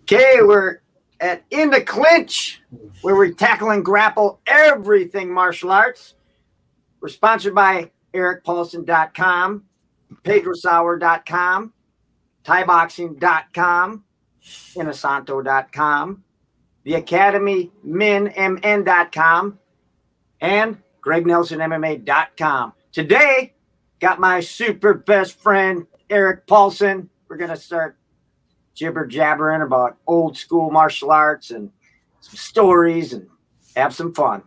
Okay, we're in the Clinch, where we tackle and grapple everything martial arts. We're sponsored by ErikPaulson.com, PedroSauer.com, ThaiBoxing.com, Inosanto.com, the Academy MinMN.com, and GregNelsonMMA.com. Today, got my super best friend, Erik Paulson. We're going to start jibber jabbering about old school martial arts and some stories and have some fun.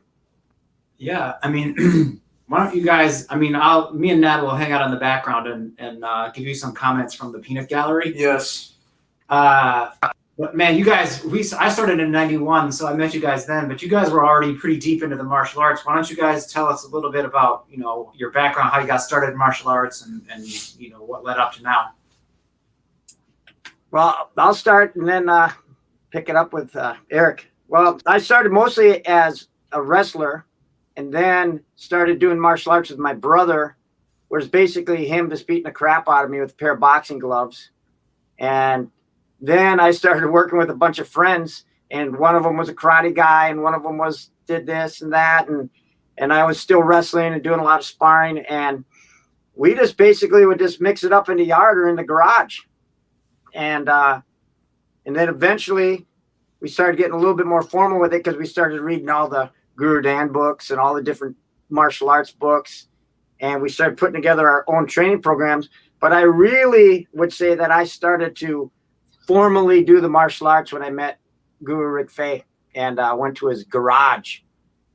Yeah, I mean, why don't you guys? I mean, me and Nat will hang out in the background and give you some comments from the peanut gallery. Yes. But man, you guys, I started in '91, so I met you guys then. But you guys were already pretty deep into the martial arts. Why don't you guys tell us a little bit about your background, how you got started in martial arts, and what led up to now? Well, I'll start and then pick it up with Erik. Well, I started mostly as a wrestler and then started doing martial arts with my brother, where it's basically him just beating the crap out of me with a pair of boxing gloves. And then I started working with a bunch of friends, and one of them was a karate guy and one of them did this and that. And I was still wrestling and doing a lot of sparring. And we just basically would just mix it up in the yard or in the garage. And then eventually we started getting a little bit more formal with it because we started reading all the Guru Dan books and all the different martial arts books. And we started putting together our own training programs. But I really would say that I started to formally do the martial arts when I met Guru Rick Fay and went to his garage.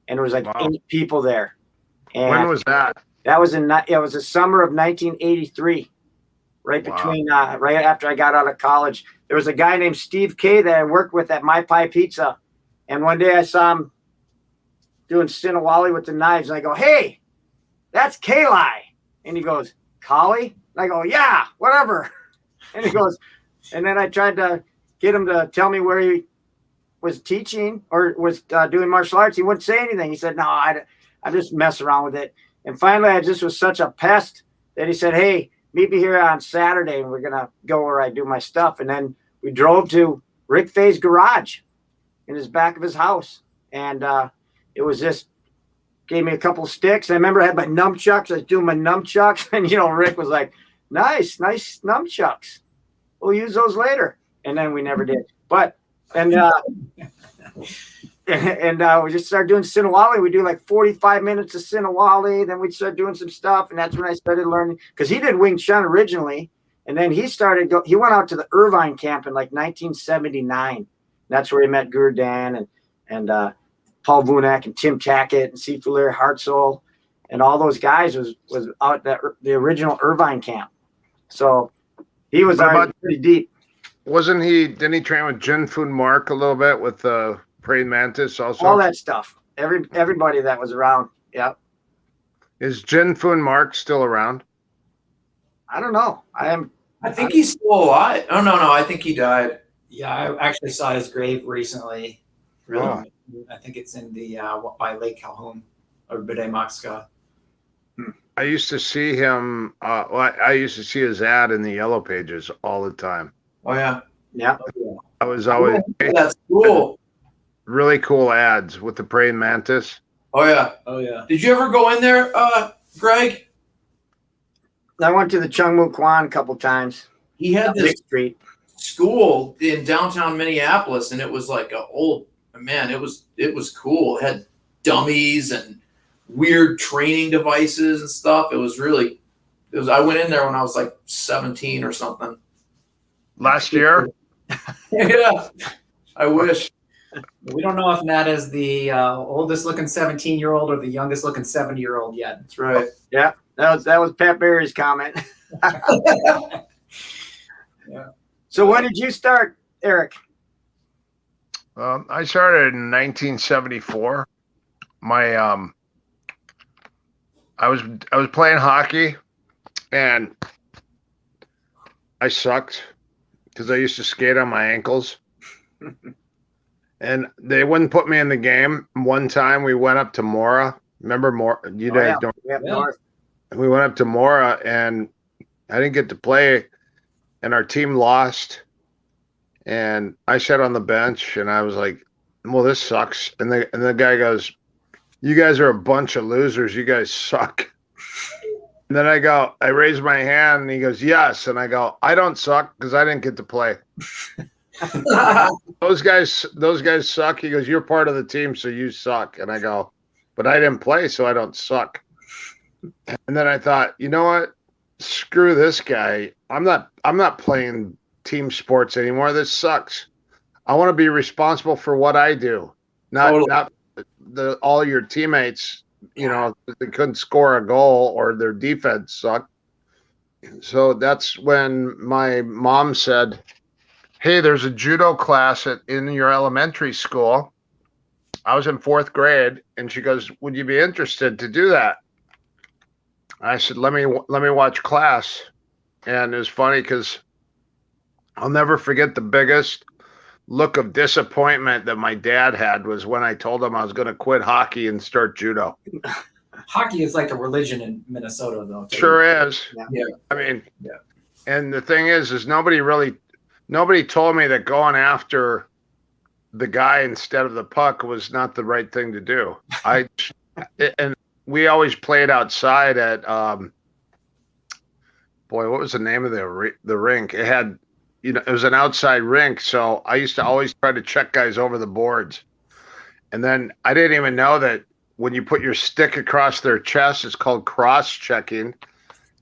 And there was like 8 people there. And when was that? That was it was the summer of 1983. Right between, right after I got out of college. There was a guy named Steve K that I worked with at My Pie Pizza. And one day I saw him doing Sinawali with the knives. And I go, hey, that's Kali. And he goes, Kali? And I go, yeah, whatever. And he goes, and then I tried to get him to tell me where he was teaching or was doing martial arts. He wouldn't say anything. He said, no, I just mess around with it. And finally, I just was such a pest that he said, hey, meet me here on Saturday and we're going to go where I do my stuff. And then we drove to Rick Fay's garage in his back of his house. And it was just, gave me a couple sticks. I remember I had my nunchucks. I was doing my nunchucks. And, Rick was like, nice nunchucks. We'll use those later. And then we never did. But, and we just started doing Sinawali. We do like 45 minutes of Sinawali. Then we'd start doing some stuff. And that's when I started learning. Because he did Wing Chun originally. And then he went out to the Irvine camp in like 1979. That's where he met Guru Dan and Paul Vunak and Tim Tackett and Sifu Larry Hartzell. And all those guys was out at the original Irvine camp. So he was already pretty deep. Didn't he train with Jin Fun Mark a little bit with the Praying Mantis also? All that stuff. Everybody that was around. Yeah. Is Jin Fun Mark still around? I don't know. I think he's still alive. Oh, no. I think he died. Yeah, I actually saw his grave recently. Really? Oh. I think it's in the by Lake Calhoun or Bidé Moxca. I used to see him. I used to see his ad in the Yellow Pages all the time. Oh, yeah. Yeah. I was always That's cool. really cool ads with the praying mantis. Oh, yeah. Did you ever go in there, Greg? I went to the Chung Mu Kwan a couple times. He had this street school in downtown Minneapolis, and it was like it was cool. It had dummies and weird training devices and stuff. I went in there when I was like 17 or something. Last year? Yeah, I wish. We don't know if Nat is the oldest looking 17-year-old or the youngest looking 70-year-old yet. That's right. Yeah, that was Pat Barry's comment. Yeah. So when did you start, Erik? I started in 1974. I was playing hockey, and I sucked because I used to skate on my ankles. And they wouldn't put me in the game. One time we went up to Mora. Remember Mora? You guys don't. Yeah. We went up to Mora, and I didn't get to play, and our team lost. And I sat on the bench and I was like, well, this sucks. And the guy goes, you guys are a bunch of losers. You guys suck. And then I raise my hand and he goes, yes. And I go, I don't suck because I didn't get to play. Those guys suck. He goes, you're part of the team, so you suck. And I go, but I didn't play, so I don't suck. And then I thought, you know what? Screw this guy. I'm not playing team sports anymore. This sucks. I want to be responsible for what I do, not all your teammates. You know, they couldn't score a goal or their defense sucked. So that's when my mom said, hey, there's a judo class in your elementary school. I was in 4th grade, and she goes, would you be interested to do that? I said, let me watch class. And it was funny because I'll never forget the biggest look of disappointment that my dad had was when I told him I was going to quit hockey and start judo. Hockey is like a religion in Minnesota, though. Sure is. Yeah. I mean, and the thing is nobody told me that going after the guy instead of the puck was not the right thing to do. And we always played outside at what was the name of the rink? It had, it was an outside rink, so I used to always try to check guys over the boards. And then I didn't even know that when you put your stick across their chest, it's called cross-checking.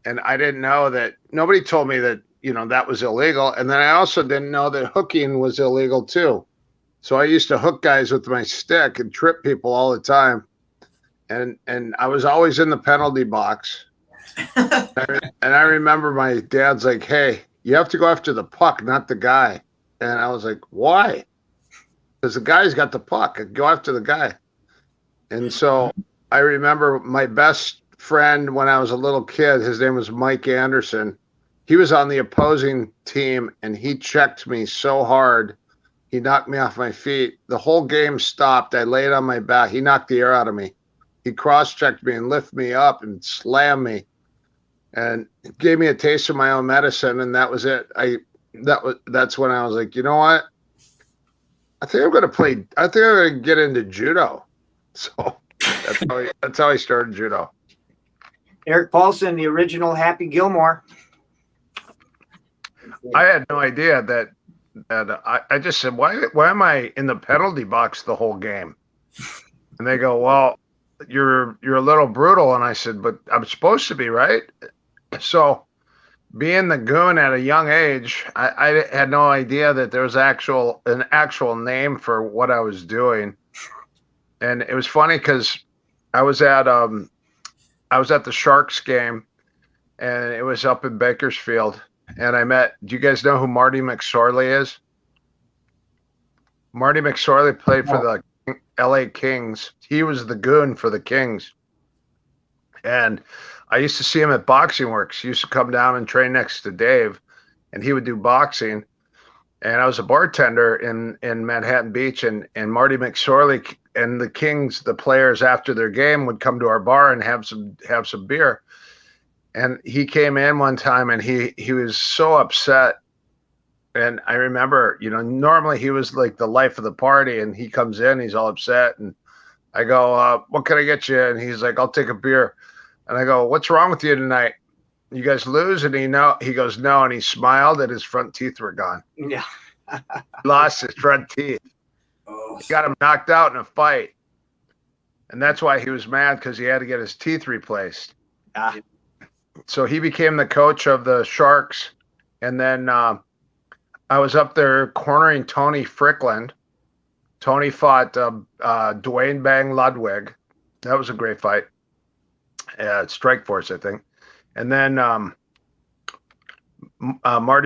And I didn't know that. Nobody told me that, that was illegal. And then I also didn't know that hooking was illegal too. So I used to hook guys with my stick and trip people all the time. And I was always in the penalty box. And I remember my dad's like, hey, you have to go after the puck, not the guy. And I was like, why? Because the guy's got the puck. Go after the guy. And so I remember my best friend when I was a little kid, his name was Mike Anderson. He was on the opposing team, and he checked me so hard. He knocked me off my feet. The whole game stopped. I laid on my back. He knocked the air out of me. He cross-checked me and lifted me up and slammed me and gave me a taste of my own medicine, and that was it. That's when I was like, you know what? I think I'm going to get into judo. So that's how I started judo. Erik Paulson, the original Happy Gilmore. I had no idea that I just said, why am I in the penalty box the whole game? And they go, well, you're a little brutal. And I said, but I'm supposed to be, right? So being the goon at a young age, I had no idea that there was an actual name for what I was doing. And it was funny because I was at the Sharks game, and it was up in Bakersfield, and do you guys know who Marty McSorley is? Marty McSorley played for the LA Kings. He was the goon for the Kings. And I used to see him at Boxing Works. He used to come down and train next to Dave, and he would do boxing. And I was a bartender in Manhattan Beach, and Marty McSorley and the Kings, the players after their game, would come to our bar and have some beer. And he came in one time, and he was so upset. And I remember, normally he was like the life of the party, and he comes in, he's all upset, and I go, what can I get you? And he's like, I'll take a beer. And I go, what's wrong with you tonight? You guys lose? And he goes, no. And he smiled, and his front teeth were gone. Yeah. He lost his front teeth. Oh. He got him knocked out in a fight. And that's why he was mad, because he had to get his teeth replaced. So he became the coach of the Sharks. And then I was up there cornering Tony Frickland. Tony fought Dwayne Bang Ludwig. That was a great fight. Strike Force, I think. And then Marty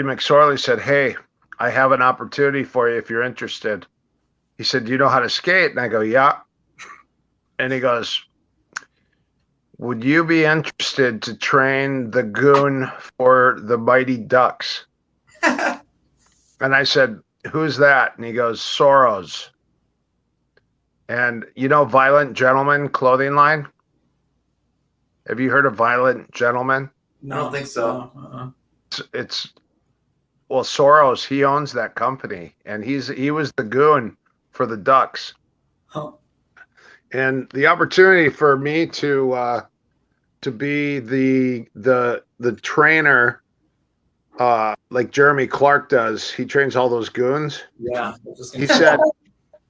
McSorley said, hey, I have an opportunity for you if you're interested. He said, do you know how to skate? And I go, yeah. And he goes, would you be interested to train the goon for the Mighty Ducks? And I said, who's that? And he goes, Soros. And Violent Gentleman clothing line? Have you heard of Violent Gentleman? I don't think so. Uh-uh. It's well, Soros, he owns that company, and he was the goon for the Ducks. Huh. And the opportunity for me to be the trainer, like Jeremy Clark does. He trains all those goons. Yeah.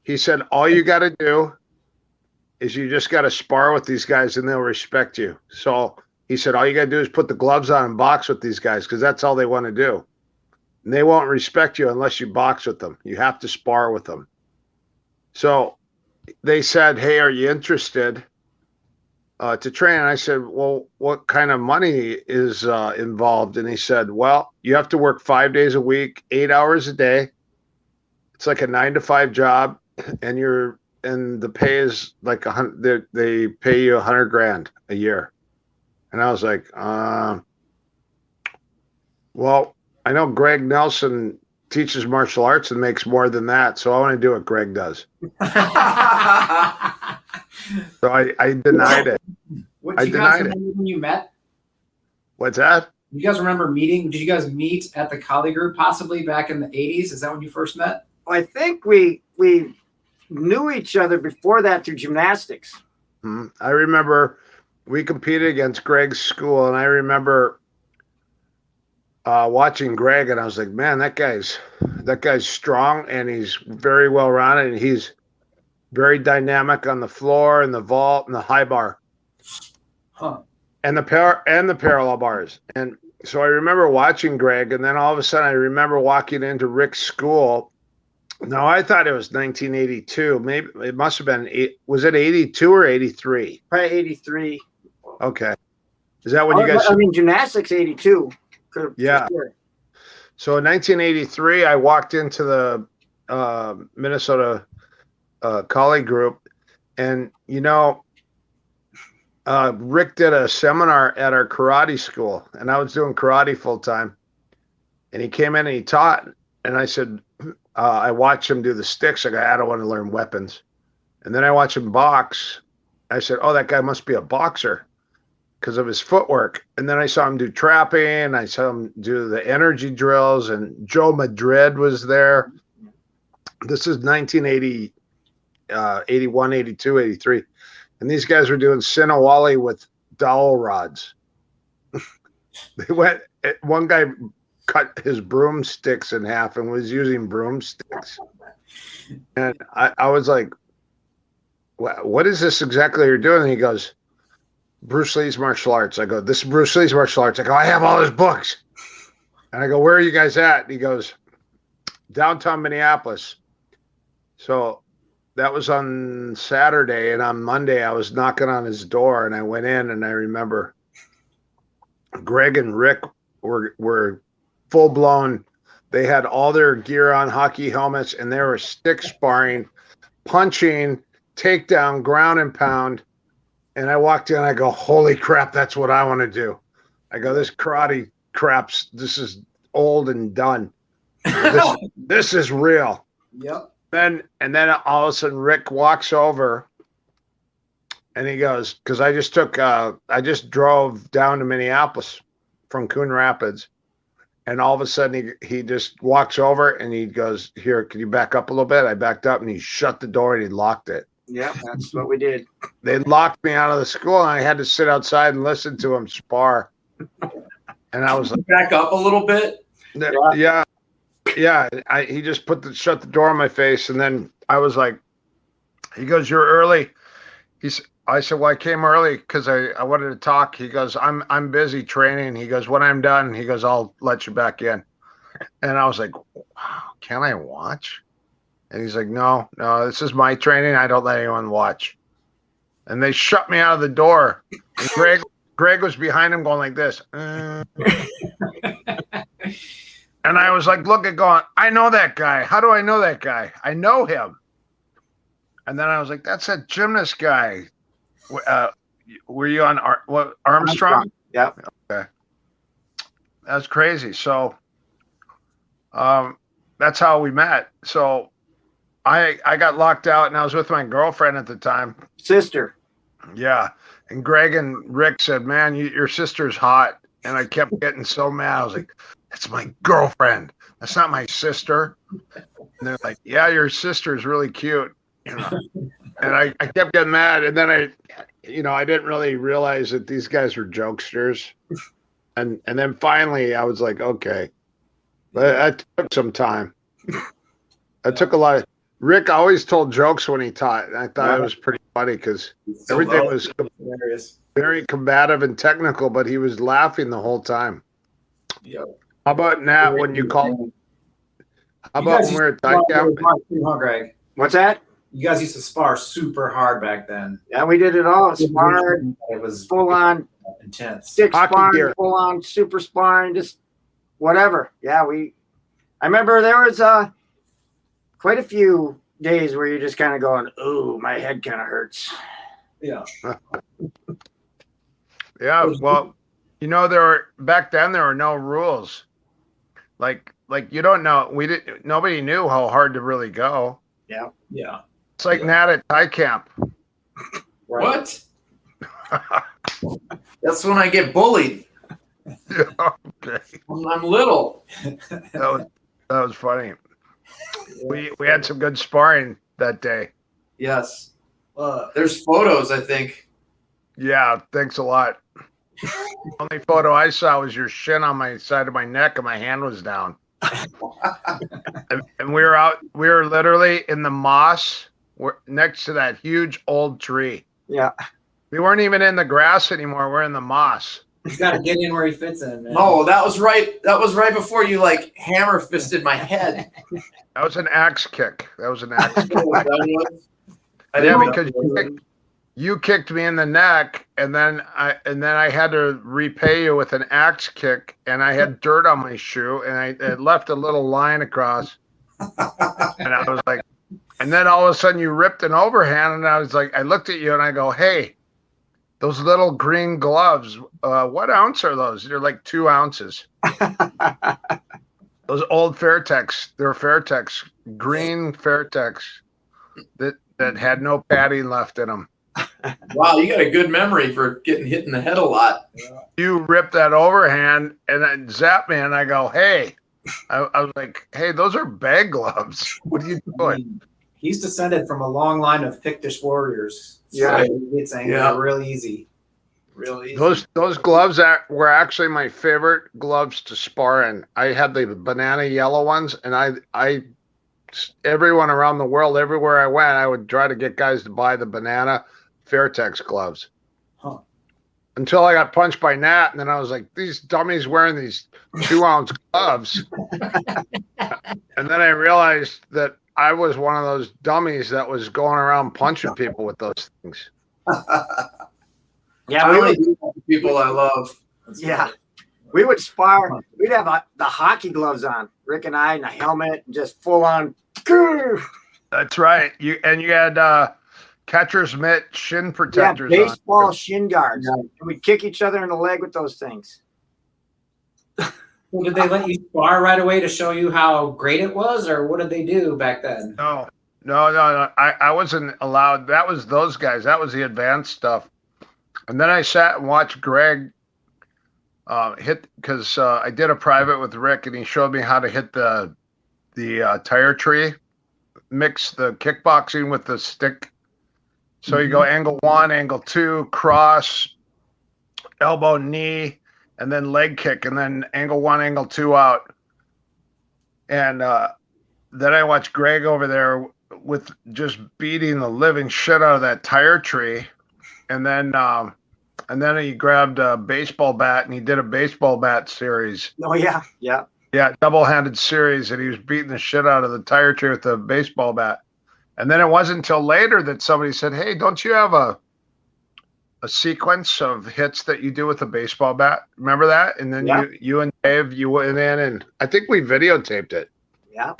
He said all you got to do is you just got to spar with these guys, and they'll respect you. So he said all you got to do is put the gloves on and box with these guys, because that's all they want to do. And they won't respect you unless you box with them. You have to spar with them. So they said, "Hey, are you interested to train?" And I said, "Well, what kind of money is involved?" And he said, "Well, you have to work 5 days a week, 8 hours a day. It's like a 9 to 5 job, and the pay is like they pay you $100,000 a year." And I was like, well, I know Greg Nelson teaches martial arts and makes more than that, so I want to do what Greg does. So I denied it. What, do you guys remember when you met? What's that? You guys remember meeting? Did you guys meet at the Kali group possibly back in the 80s? Is that when you first met? I think we knew each other before that through gymnastics. I remember we competed against Greg's school, and I remember watching Greg, and I was like, man, that guy's strong, and he's very well rounded, and he's very dynamic on the floor and the vault and the high bar, and the parallel bars. And so I remember watching Greg, and then all of a sudden I remember walking into Rick's school. Now I thought it was 1982. Maybe it must have been. Was it 82 or 83? Probably 83. Okay, is that when you guys? I mean, gymnastics 82. Yeah. Sure. So in 1983, I walked into the Minnesota Kali group, and Rick did a seminar at our karate school, and I was doing karate full time. And he came in and he taught, and I said, I watched him do the sticks. I go, I don't want to learn weapons. And then I watched him box. I said, oh, that guy must be a boxer because of his footwork. And then I saw him do trapping. I saw him do the energy drills, and Joe Madrid was there. This is 1980, 81, 82, 83. And these guys were doing Sinawali with dowel rods. One guy cut his broomsticks in half and was using broomsticks. And I was like, what is this exactly you're doing? And he goes, Bruce Lee's martial arts. I go, this is Bruce Lee's martial arts. I go, I have all his books. And I go, where are you guys at? And he goes, downtown Minneapolis. So that was on Saturday, and on Monday I was knocking on his door, and I went in, and I remember Greg and Rick were full blown. They had all their gear on, hockey helmets, and they were stick sparring, punching, takedown, ground and pound. And I walked in, I go, holy crap, that's what I want to do. I go, this karate crap's, this is old and done. This is real. Yep. And then all of a sudden Rick walks over and he goes, because I just drove down to Minneapolis from Coon Rapids. And all of a sudden he just walks over and he goes, here, can you back up a little bit? I backed up and he shut the door and he locked it. Yeah, that's what we did. They locked me out of the school, and I had to sit outside and listen to him spar. And I was like, back up a little bit. Yeah. He just shut the door in my face, and then I was like, he goes, you're early. I said, well, I came early because I wanted to talk. He goes, I'm busy training. He goes, when I'm done, he goes, I'll let you back in. And I was like, wow, can I watch? And he's like, no, this is my training. I don't let anyone watch. And they shut me out of the door. And Greg was behind him going like this. And I was like, going, I know that guy. How do I know that guy? I know him. And then I was like, that's that gymnast guy. Were you on Armstrong? Yeah. Okay. That's crazy. So that's how we met. So I got locked out, and I was with my girlfriend at the time. Sister. Yeah. And Greg and Rick said, man, your sister's hot. And I kept getting so mad. I was like, that's my girlfriend. that's not my sister. And they're like, yeah, your sister's really cute. You know, and I kept getting mad. And then I didn't really realize that these guys were jokesters. And then finally I was like, okay, but that took some time. That took a lot of, Rick always told jokes when he taught. And I thought it was pretty funny because everything was hilarious. very combative and technical, but he was laughing the whole time. Yep. How about Nat when you called? How about when we were at Thai camp? Greg? What's that? You guys used to spar super hard back then. Yeah, we did it all. Sparred, It was full on intense. stick Hockey sparring, gear. full on super sparring, just whatever. Yeah, I remember there was quite a few days where you're just kind of going, "Ooh, my head kind of hurts." Yeah. Yeah, well, back then there were no rules. Like you don't know. Nobody knew how hard to really go. Yeah. Yeah. It's like Nat at Thai camp. What? That's when I get bullied. Okay. I'm little. That was funny. We had some good sparring that day. Yes. There's photos, I think. Yeah, thanks a lot. Only photo I saw was your shin on my side of my neck and my hand was down. and we were literally in the moss next to that huge old tree. Yeah. We weren't even in the grass anymore. We're in the moss. He's got to get in where he fits in, man. No, that was right. That was right before you like hammer fisted my head. That was an axe kick. I Yeah, didn't because you kicked me in the neck, and then I had to repay you with an axe kick, and I had dirt on my shoe, and I had left a little line across, and I was like, and then all of a sudden you ripped an overhand, and I was like, I looked at you and I go, hey, those little green gloves, what ounce are those? They're like 2 ounces. Those old Fairtex, they're Fairtex, green Fairtex that had no padding left in them. Wow, you got a good memory for getting hit in the head a lot. You ripped that overhand and then zapped me, and I go, hey. I was like, hey, those are bag gloves. What are you doing? He's descended from a long line of Pictish warriors. Yeah. So it's real easy. Real easy. Those gloves were actually my favorite gloves to spar in. I had the banana yellow ones, and I everyone around the world, everywhere I went, I would try to get guys to buy the banana Fairtex gloves. Huh. Until I got punched by Nat, and then I was like, these dummies wearing these 2-ounce gloves. And then I realized that I was one of those dummies that was going around punching people with those things. Yeah, I we only would, do that to people I love. yeah, we would spar. We'd have the hockey gloves on, Rick and I, and a helmet, and just full on. That's right. You had catcher's mitt, shin Yeah, protectors baseball on. shin guards. And we'd kick each other in the leg with those things. Well, did they let you spar right away to show you how great it was, or what did they do back then? No. I wasn't allowed. That was those guys. That was the advanced stuff. And then I sat and watched Greg hit, because I did a private with Rick, and he showed me how to hit the tire tree, mix the kickboxing with the stick. So you go angle 1, angle 2, cross, elbow, knee, and then leg kick, and then angle 1, angle 2 out. And then I watched Greg over there with just beating the living shit out of that tire tree. And then he grabbed a baseball bat, and he did a baseball bat series. Oh yeah, yeah. Yeah, double-handed series, and he was beating the shit out of the tire tree with the baseball bat. And then it wasn't until later that somebody said, hey, don't you have a sequence of hits that you do with a baseball bat? Remember that? And then you and Dave, you went in, and I think we videotaped it. Yeah.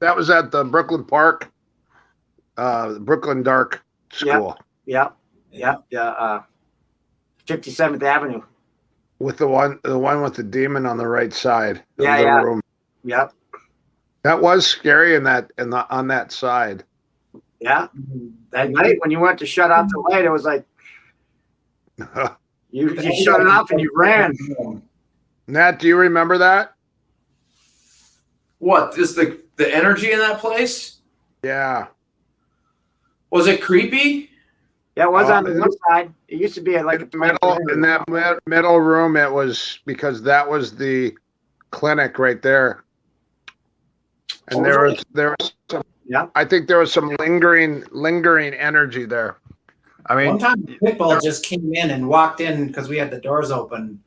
That was at the Brooklyn Park, Brooklyn Dark School. Yeah. 57th Avenue. With the one with the demon on the right side. Yeah, of the yeah. room. Yep. That was scary on that side. Yeah. That night when you went to shut off the light, it was like you shut it off and you ran. Nat, do you remember that? What is the energy in that place? Yeah. Was it creepy? Yeah, it was on the one side. It used to be like a In that middle room, it was because that was the clinic right there. And there was some, yeah. I think there was some lingering energy there. I mean, one time Pitbull just came in and walked in because we had the doors open,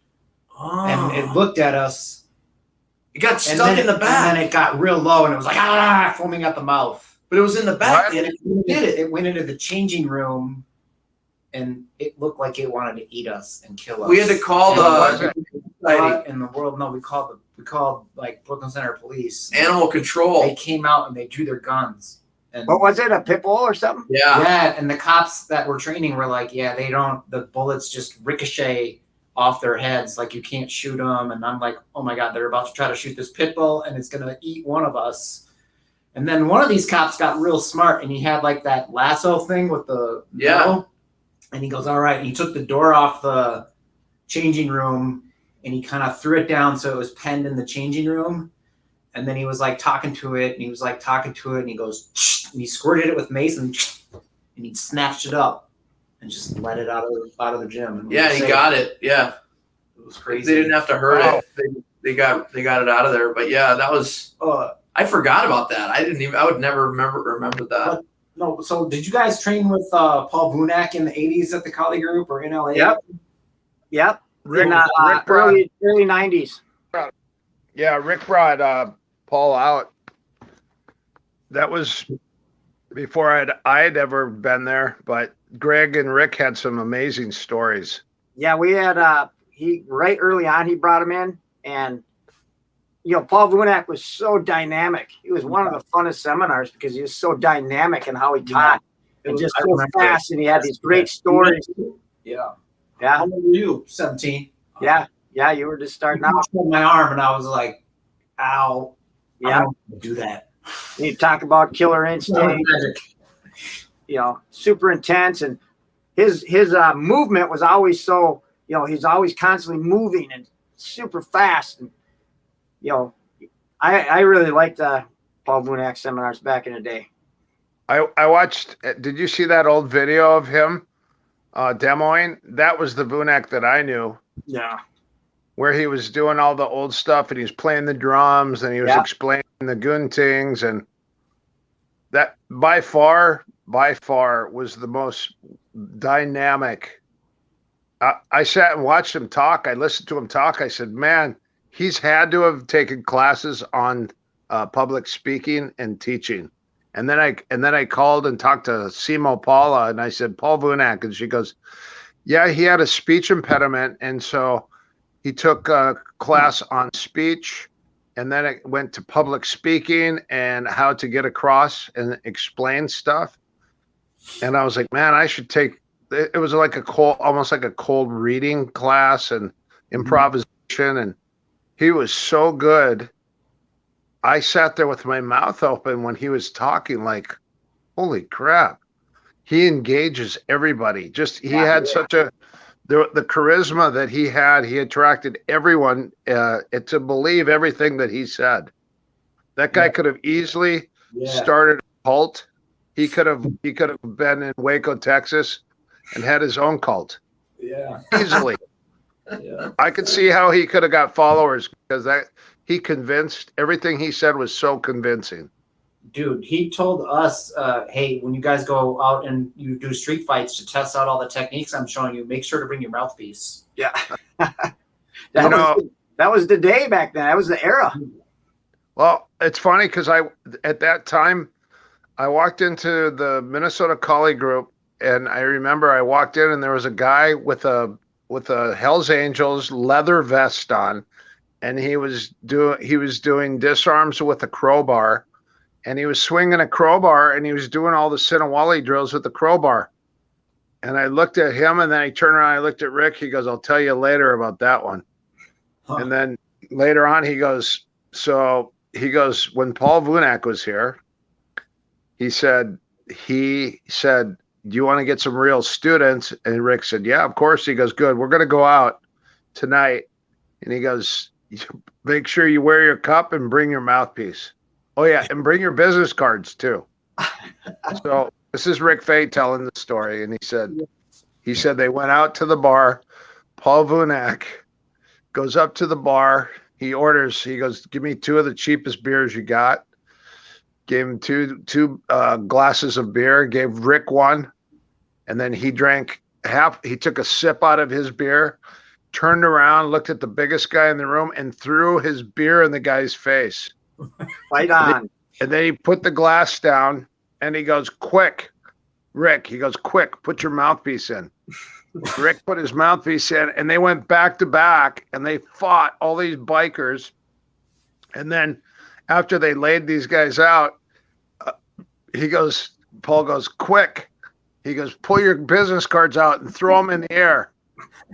and it looked at us. It got stuck in the back. And then it got real low, and it was like foaming at the mouth. But it was in the back. And it went into the changing room, and it looked like it wanted to eat us and kill us. We had to call in the world. No, we called like Brooklyn Center Police. Animal control. They came out and they drew their guns. And what was it? A pit bull or something? Yeah. Yeah, and the cops that were training were like, yeah, the bullets just ricochet off their heads, like you can't shoot them. And I'm like, oh my God, they're about to try to shoot this pit bull and it's gonna eat one of us. And then one of these cops got real smart and he had like that lasso thing with the metal. And he goes, all right. And he took the door off the changing room and he kind of threw it down so it was penned in the changing room. And then he was like talking to it, and he was like talking to it, and he goes, shh, and he squirted it with mace, and he snatched it up and just let it out of the gym. And yeah, he got it. Yeah, it was crazy. They didn't have to hurt it. They got it out of there. But yeah, that was. I forgot about that. I would never remember that. No. So did you guys train with Paul Vunak in the '80s at the Kali Group or in LA? Yep. Rick, in early '90s. Yeah, Rick brought Paul out. That was before I'd ever been there, but Greg and Rick had some amazing stories. Yeah, we had he right early on he brought him in, and Paul Vunak was so dynamic. He was one of the funnest seminars because he was so dynamic in how he taught and just so fast, and he had these great stories. Yeah. Yeah. How old were you? 17. Yeah. Yeah, you were just starting out. My arm, and I was like, ow. Yeah. I don't do that. You talk about killer instinct, super intense, and his movement was always so, he's always constantly moving and super fast, and I really liked Paul Vunak seminars back in the day. I watched. Did you see that old video of him demoing? That was the Vunak that I knew. Yeah. Where he was doing all the old stuff and he was playing the drums and he was explaining the guntings, and that by far was the most dynamic. I sat and watched him talk. I listened to him talk. I said, man, he's had to have taken classes on public speaking and teaching. And then I called and talked to Simo Paula and I said, Paul Vunak, and she goes, yeah, he had a speech impediment, and so he took a class on speech, and then it went to public speaking and how to get across and explain stuff. And I was like, man, I should take. It was like almost like a cold reading class and improvisation, and he was so good. I sat there with my mouth open when he was talking, like, holy crap. He engages everybody. Had such the charisma that he had. He attracted everyone to believe everything that he said. That guy could have easily started a cult. He could have been in Waco, Texas, and had his own cult. Yeah, easily. Yeah, I could see how he could have got followers because he convinced. Everything he said was so convincing. Dude, he told us, hey, when you guys go out and you do street fights to test out all the techniques I'm showing you, make sure to bring your mouthpiece. Yeah. That was the day back then. That was the era. Well, it's funny because at that time, I walked into the Minnesota Kali group, and I remember I walked in and there was a guy with a Hell's Angels leather vest on, and he was doing disarms with a crowbar. And he was swinging a crowbar, and he was doing all the Sinawali drills with the crowbar. And I looked at him, and then I turned around, I looked at Rick. He goes, I'll tell you later about that one. Huh. And then later on, he goes, when Paul Vunak was here, he said, do you want to get some real students? And Rick said, yeah, of course. He goes, good. We're going to go out tonight. And he goes, make sure you wear your cup and bring your mouthpiece. Oh yeah, and bring your business cards too. So this is Rick Fay telling the story, and he said they went out to the bar. Paul Vunak goes up to the bar. He orders. He goes, "Give me 2 of the cheapest beers you got." Gave him two glasses of beer. Gave Rick 1, and then he drank half. He took a sip out of his beer, turned around, looked at the biggest guy in the room, and threw his beer in the guy's face. Right on. And then he put the glass down, and he goes, "Quick, Rick." He goes, "Quick, put your mouthpiece in." Rick put his mouthpiece in, and they went back to back, and they fought all these bikers. And then after they laid these guys out, Paul goes, "Quick." He goes, "Pull your business cards out and throw them in the air."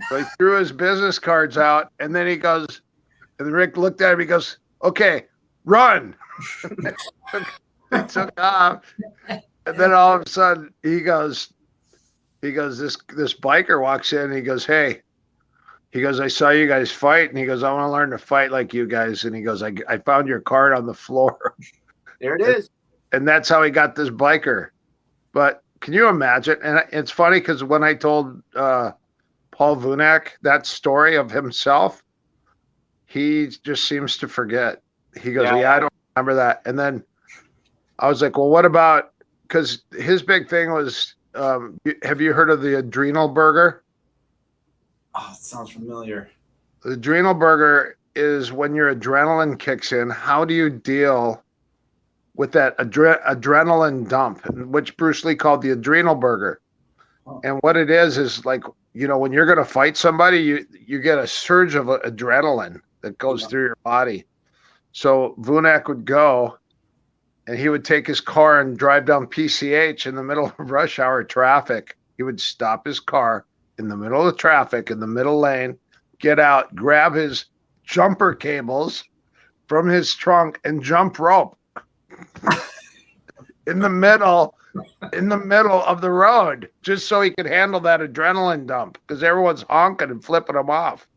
So he threw his business cards out, and then he goes, and Rick looked at him, he goes, "Okay, run." They took off. And then all of a sudden he goes, this biker walks in, and he goes, "Hey," he goes, "I saw you guys fight." And he goes, "I want to learn to fight like you guys." And he goes, I found your card on the floor. There it is. And that's how he got this biker. But can you imagine? And it's funny because when I told Paul Vunak that story of himself, he just seems to forget. He goes, yeah, I don't remember that. And then I was like, well, what about, because his big thing was, have you heard of the adrenal burger? Oh, it sounds familiar. The adrenal burger is when your adrenaline kicks in. How do you deal with that adrenaline dump, which Bruce Lee called the adrenal burger? Oh. And what it is like, you know, when you're going to fight somebody, you get a surge of adrenaline that goes through your body. So Vunak would go, and he would take his car and drive down PCH in the middle of rush hour traffic. He would stop his car in the middle of traffic, in the middle lane, get out, grab his jumper cables from his trunk, and jump rope in the middle of the road, just so he could handle that adrenaline dump, because everyone's honking and flipping him off.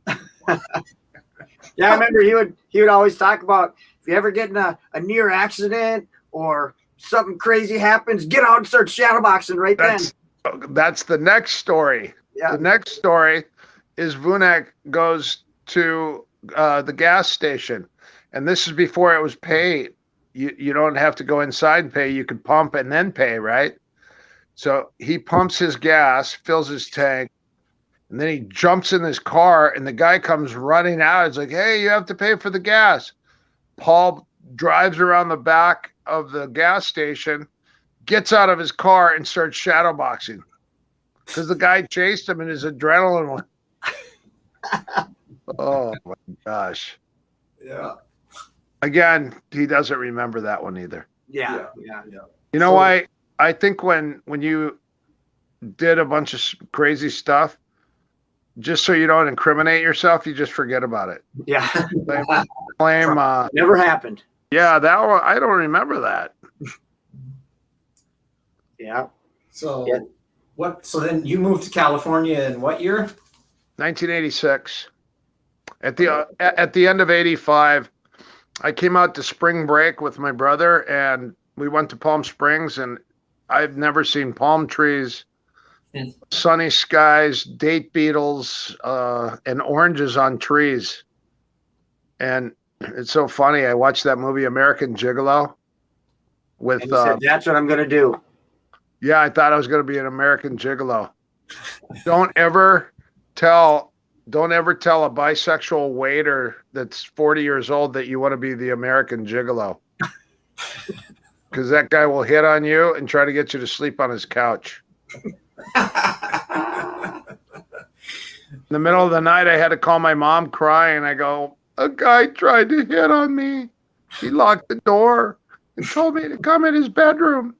Yeah, I remember he would always talk about, if you ever get in a near accident or something crazy happens, get out and start shadowboxing right then. That's the next story. Yeah. The next story is Vunak goes to the gas station, and this is before it was paid. You don't have to go inside and pay. You could pump and then pay, right? So he pumps his gas, fills his tank, and then he jumps in his car, and the guy comes running out. It's like, hey, you have to pay for the gas. Paul drives around the back of the gas station, gets out of his car, and starts shadowboxing because the guy chased him and his adrenaline went. Oh, my gosh. Yeah. Again, he doesn't remember that one either. Yeah. You know why? I think when you did a bunch of crazy stuff, just so you don't incriminate yourself, you just forget about it. Yeah. Claim never happened. Yeah, that one, I don't remember that. Yeah. So So then you moved to California in what year? 1986. At the end of 85, I came out to spring break with my brother, and we went to Palm Springs, and I've never seen palm trees, sunny skies, date beetles, and oranges on trees. And it's so funny. I watched that movie American Gigolo with and you said, that's what I'm going to do. Yeah, I thought I was going to be an American Gigolo. Don't ever tell a bisexual waiter that's 40 years old that you want to be the American Gigolo, because that guy will hit on you and try to get you to sleep on his couch. In the middle of the night, I had to call my mom crying. I go, a guy tried to hit on me. He locked the door and told me to come in his bedroom.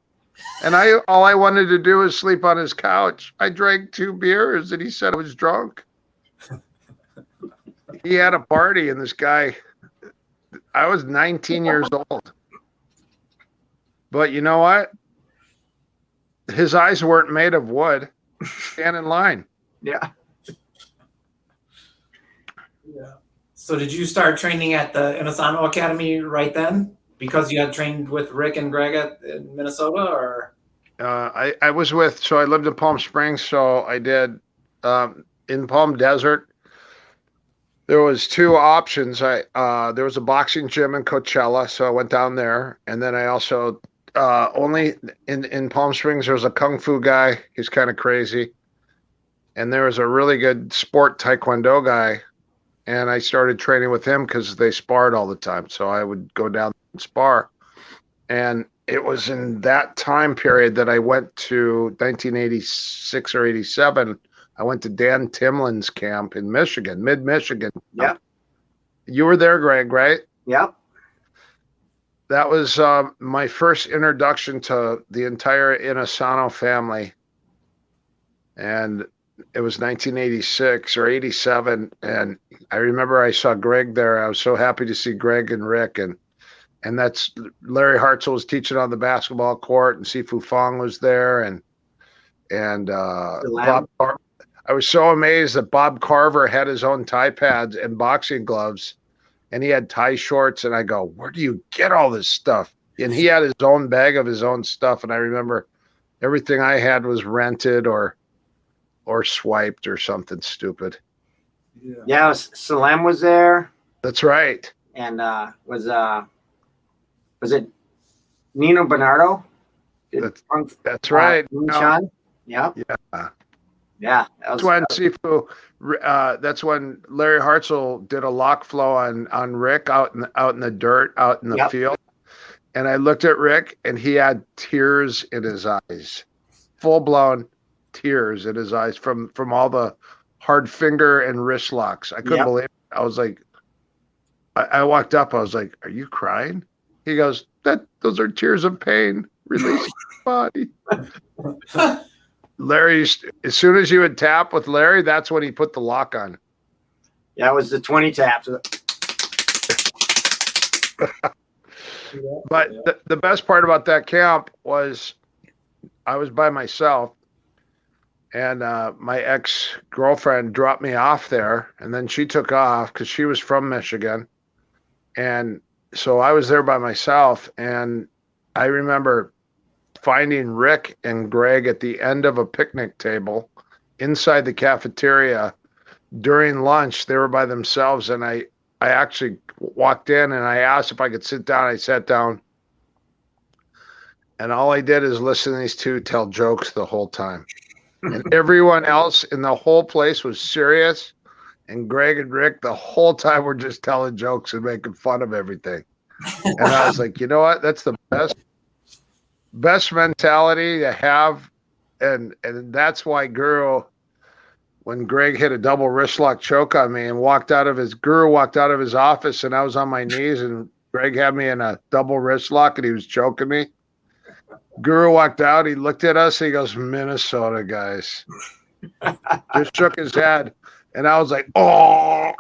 And all I wanted to do was sleep on his couch. I drank 2 beers and he said I was drunk. He had a party, and this guy, I was 19 years old. But you know what? His eyes weren't made of wood. Stand in line. Yeah. Yeah. So did you start training at the Inosanto Academy right then because you had trained with Rick and Greg in Minnesota, or? I was so I lived in Palm Springs, so I did in Palm Desert. There was two options. There was a boxing gym in Coachella, so I went down there, and then I also only in Palm Springs there was a kung fu guy. He's kind of crazy, and there was a really good sport taekwondo guy, and I started training with him because they sparred all the time. So I would go down and spar, and it was in that time period that I went to 1986 or 87. I went to Dan Timlin's camp in Michigan, mid-Michigan. Yep. You were there, Greg, right? Yep. That was my first introduction to the entire Inosanto family. And it was 1986 or 87. And I remember I saw Greg there. I was so happy to see Greg and Rick. And that's Larry Hartzell was teaching on the basketball court, and Sifu Fong was there. And Bob, I was so amazed that Bob Carver had his own Thai pads and boxing gloves, and he had Thai shorts. And I go, where do you get all this stuff? And he had his own bag of his own stuff. And I remember everything I had was rented or swiped or something stupid. Yeah, Salem was there. That's right. And was it Nino Bernardo? That's right. Chun? Yep. Yeah. Yeah. That's when Sifu. That's when Larry Hartzell did a lock flow on Rick out in the dirt, out in the field. And I looked at Rick, and he had tears in his eyes, full blown tears in his eyes from all the hard finger and wrist locks. I couldn't believe it. I was like, I walked up. I was like, "Are you crying?" He goes, "Those are tears of pain. Release your body." Larry, as soon as you would tap with Larry, that's when he put the lock on. Yeah, it was the 20 taps. But the best part about that camp was I was by myself, and my ex-girlfriend dropped me off there, and then she took off because she was from Michigan. And so I was there by myself, and I remember finding Rick and Greg at the end of a picnic table inside the cafeteria during lunch. They were by themselves, and I actually walked in and I asked if I could sit down. I sat down, and all I did is listen to these two tell jokes the whole time. And everyone else in the whole place was serious, and Greg and Rick the whole time were just telling jokes and making fun of everything. And I was like, you know what? That's the best mentality to have, and that's why when Greg hit a double wrist lock choke on me and walked out of his office, and I was on my knees, and Greg had me in a double wrist lock and he was choking me. Guru walked out, he looked at us, he goes, "Minnesota guys." Just shook his head, and I was like, "Oh."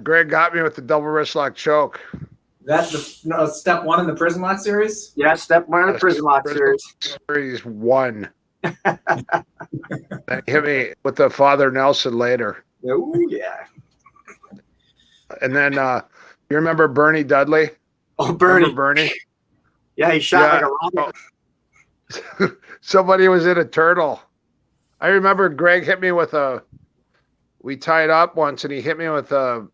Greg got me with the double wrist lock choke. That's step one in the Prison Lock series? Yeah, step one in the Prison Lock series. Series 1. Then he hit me with the Father Nelson later. Oh, yeah. And then you remember Bernie Dudley? Oh, Bernie. Remember Bernie? Yeah, he shot like a rocket. Somebody was in a turtle. I remember Greg hit me with we tied up once, and he hit me with a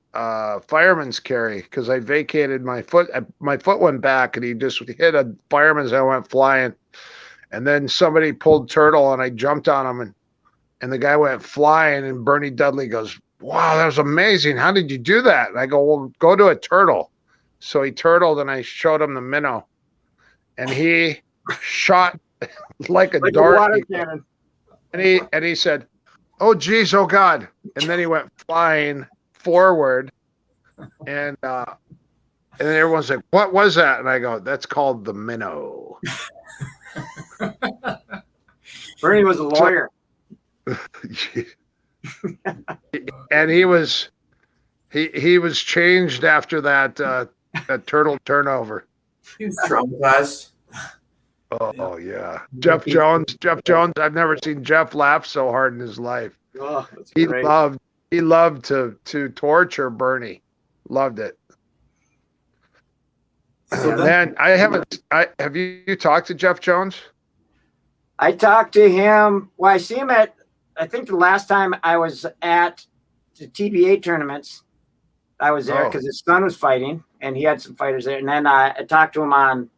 fireman's carry because I vacated my foot. My foot went back, and he just hit a fireman's. I went flying, and then somebody pulled turtle, and I jumped on him, and the guy went flying. And Bernie Dudley goes, "Wow, that was amazing! How did you do that?" And I go, "Well, go to a turtle." So he turtled, and I showed him the minnow, and he shot like a dart. Water cannon. And he said, "Oh geez, oh God!" And then he went flying forward, and everyone's like, "What was that?" And I go, "That's called the minnow." Bernie was a lawyer. And he was changed after that turtle turnover. He was traumatized. Oh yeah, Jeff Jones. I've never seen Jeff laugh so hard in his life. Oh, that's He great. loved He loved to torture Bernie. Loved it. So Man, have you talked to Jeff Jones? I talked to him. Well, I see him I think the last time I was at the TBA tournaments, I was there because his son was fighting and he had some fighters there. And then I talked to him on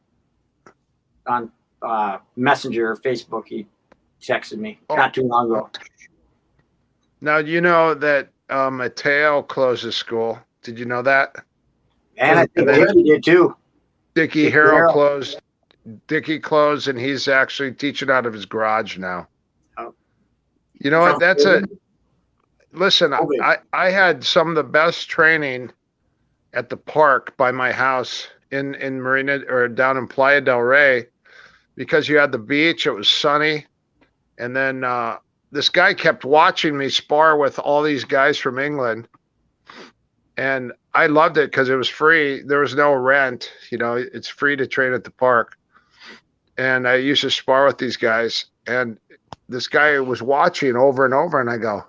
Messenger or Facebook. He texted me not too long ago. Now, you know that Mateo closed his school. Did you know that? And I think Dickie did too. Dickie Harrell closed. Dickie closed, and he's actually teaching out of his garage now. Oh. You know what? Listen, I had some of the best training at the park by my house in Marina or down in Playa del Rey because you had the beach. It was sunny. And then this guy kept watching me spar with all these guys from England. And I loved it because it was free. There was no rent. You know, it's free to train at the park. And I used to spar with these guys. And this guy was watching over and over. And I go,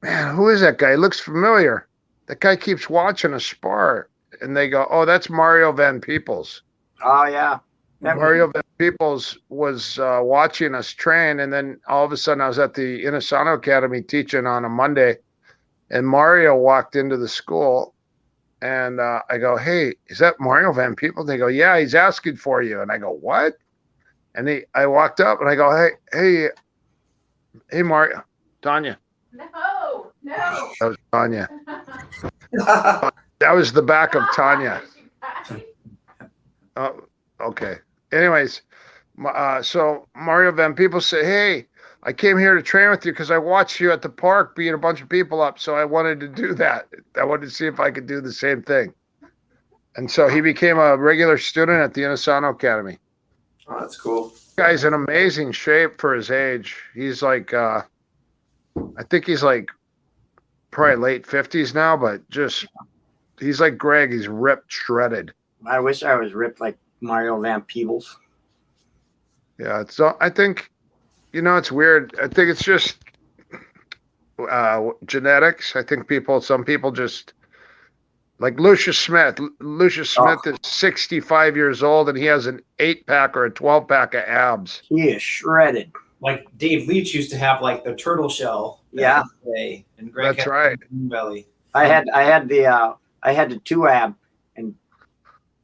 man, who is that guy? He looks familiar. That guy keeps watching us spar. And they go, oh, that's Mario Van Peebles. Oh, yeah. Mario Van Peebles was watching us train. And then all of a sudden I was at the Inosanto Academy teaching on a Monday. And Mario walked into the school. And I go, hey, is that Mario Van Peebles? They go, yeah, he's asking for you. And I go, what? And I walked up and I go, hey, Mario, Tanya. No. That was Tanya. That was the back of Tanya. Oh, okay. Anyways, so Mario Van Peebles said, hey, I came here to train with you because I watched you at the park beat a bunch of people up. So I wanted to do that. I wanted to see if I could do the same thing. And so he became a regular student at the Inosanto Academy. Oh, that's cool. This guy's in amazing shape for his age. He's like, I think he's like probably late 50s now, but he's like Greg. He's ripped, shredded. I wish I was ripped like Mario Van Peebles. Yeah. So I think, you know, it's weird. I think it's just genetics. I think some people just like Lucius Smith. Lucius Smith is 65 years old and he has an 8-pack or a 12-pack of abs. He is shredded. like Dave Leach used to have like the turtle shell. Yeah. Day, and Greg That's had right. the belly. I had the 2 ab, and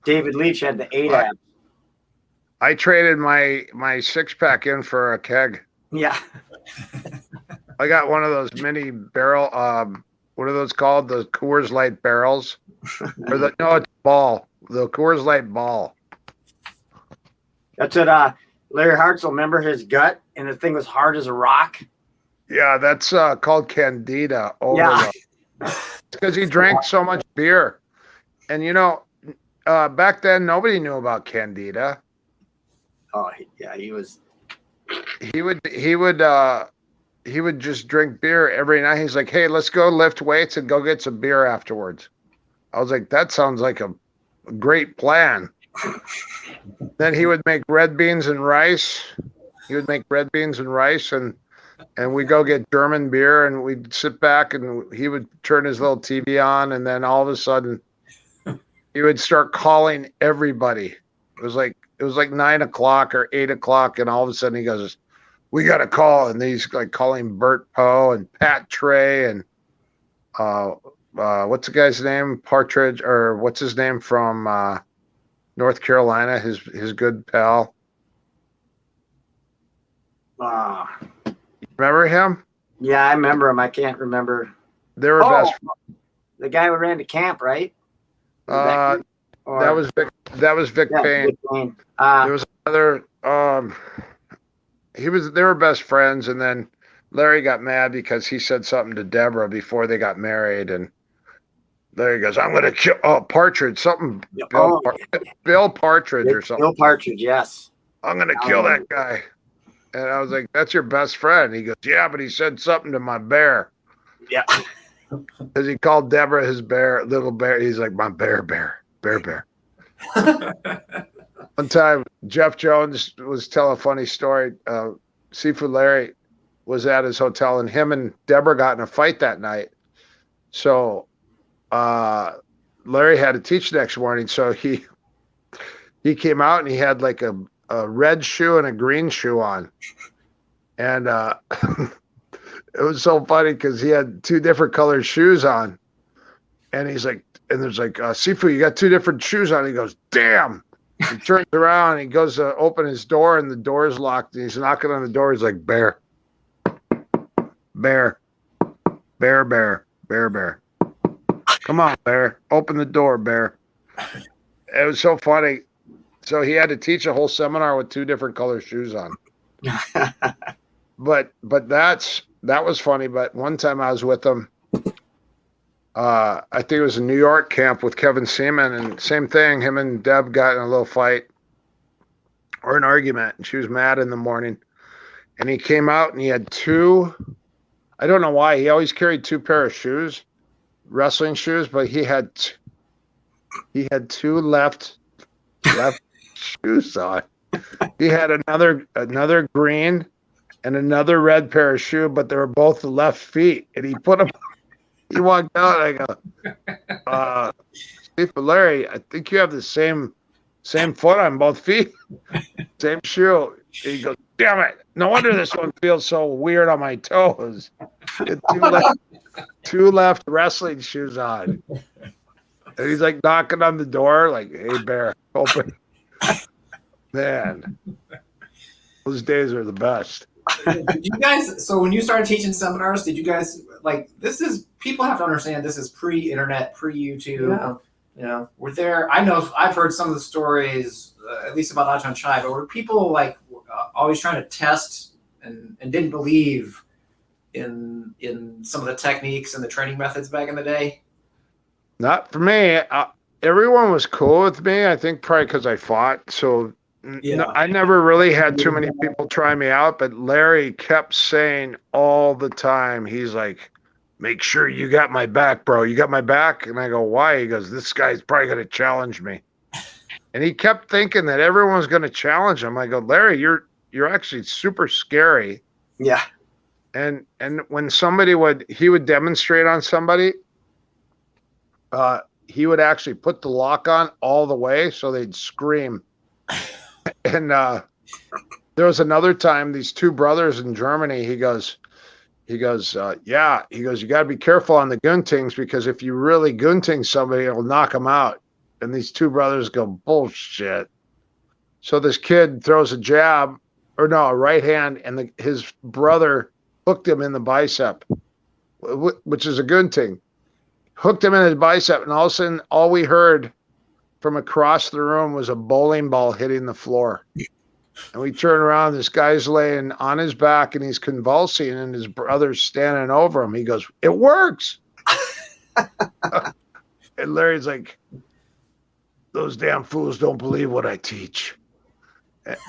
David Leach had the 8 ab. I traded my 6-pack in for a keg. Yeah. I got one of those mini barrel. What are those called? The Coors Light barrels, or it's ball. The Coors Light ball. That's what Larry Hartzell, remember his gut, and the thing was hard as a rock. Yeah, that's called Candida. Yeah. Because he drank so much beer, and back then nobody knew about Candida. Oh yeah, he was. He would just drink beer every night. He's like, hey, let's go lift weights and go get some beer afterwards. I was like, that sounds like a great plan. Then he would make red beans and rice. And we'd go get German beer, and we'd sit back, and he would turn his little TV on, and then all of a sudden he would start calling everybody. It was like 9 o'clock or 8 o'clock, and all of a sudden he goes, we got a call, and he's like calling Bert Poe and Pat Trey and what's the guy's name? Partridge, or what's his name from North Carolina? His good pal. Remember him? Yeah, I remember him. I can't remember. They were best. The guy who ran the camp, right? That was Vic Payne. Vic Payne. There was another. They were best friends, and then Larry got mad because he said something to Deborah before they got married, and Larry goes, "I'm going to kill Partridge, something Bill Partridge or something." Bill Partridge, yes. I'm going to kill that guy, and I was like, "That's your best friend." He goes, "Yeah, but he said something to my bear." Yeah, because he called Deborah his bear, little bear. He's like, "My bear. One time, Jeff Jones was telling a funny story. Seafood Larry was at his hotel, and him and Deborah got in a fight that night. So Larry had to teach the next morning. So he came out and he had like a red shoe and a green shoe on. And it was so funny because he had two different colored shoes on. And he's like, and there's like, Sifu, you got two different shoes on. He goes, damn. He turns around and he goes to open his door and the door is locked. And he's knocking on the door. He's like, bear, bear, bear, bear, bear, bear. Come on, bear. Open the door, bear. It was so funny. So he had to teach a whole seminar with two different color shoes on. But that was funny. But one time I was with him. I think it was a New York camp with Kevin Seaman, and same thing. Him and Deb got in a little fight or an argument, and she was mad in the morning. And he came out and he had two. I don't know why. He always carried two pair of shoes, wrestling shoes, but he had two left shoes on. He had another green and another red pair of shoe, but they were both the left feet, and he put them. He walked out. I go, Steve, Larry, I think you have the same foot on both feet, same shoe. He goes, damn it! No wonder this one feels so weird on my toes. Two left wrestling shoes on, and he's like knocking on the door, like, "Hey, bear, open." Man, those days are the best. Did you guys? So when you started teaching seminars, did you guys like? This is people have to understand. This is pre-internet, pre-YouTube. Yeah. Were there? I know I've heard some of the stories, at least about Ajahn Chai, but were people like always trying to test and didn't believe in some of the techniques and the training methods back in the day? Not for me. Everyone was cool with me. I think probably because I fought. So no, I never really had too many people try me out. But Larry kept saying all the time, he's like, make sure you got my back, bro. You got my back? And I go, why? He goes, this guy's probably going to challenge me. And he kept thinking that everyone was going to challenge him. I go, Larry, you're actually super scary. Yeah. And when somebody he would demonstrate on somebody, he would actually put the lock on all the way so they'd scream. And there was another time, these two brothers in Germany, he goes, you got to be careful on the guntings because if you really gunting somebody, it'll knock them out. And these two brothers go, bullshit. So this kid throws a right hand, and his brother hooked him in the bicep, which is a gunting. Hooked him in his bicep, and all of a sudden, all we heard from across the room was a bowling ball hitting the floor. And we turn around, this guy's laying on his back, and he's convulsing, and his brother's standing over him. He goes, it works. And Larry's like, those damn fools don't believe what I teach.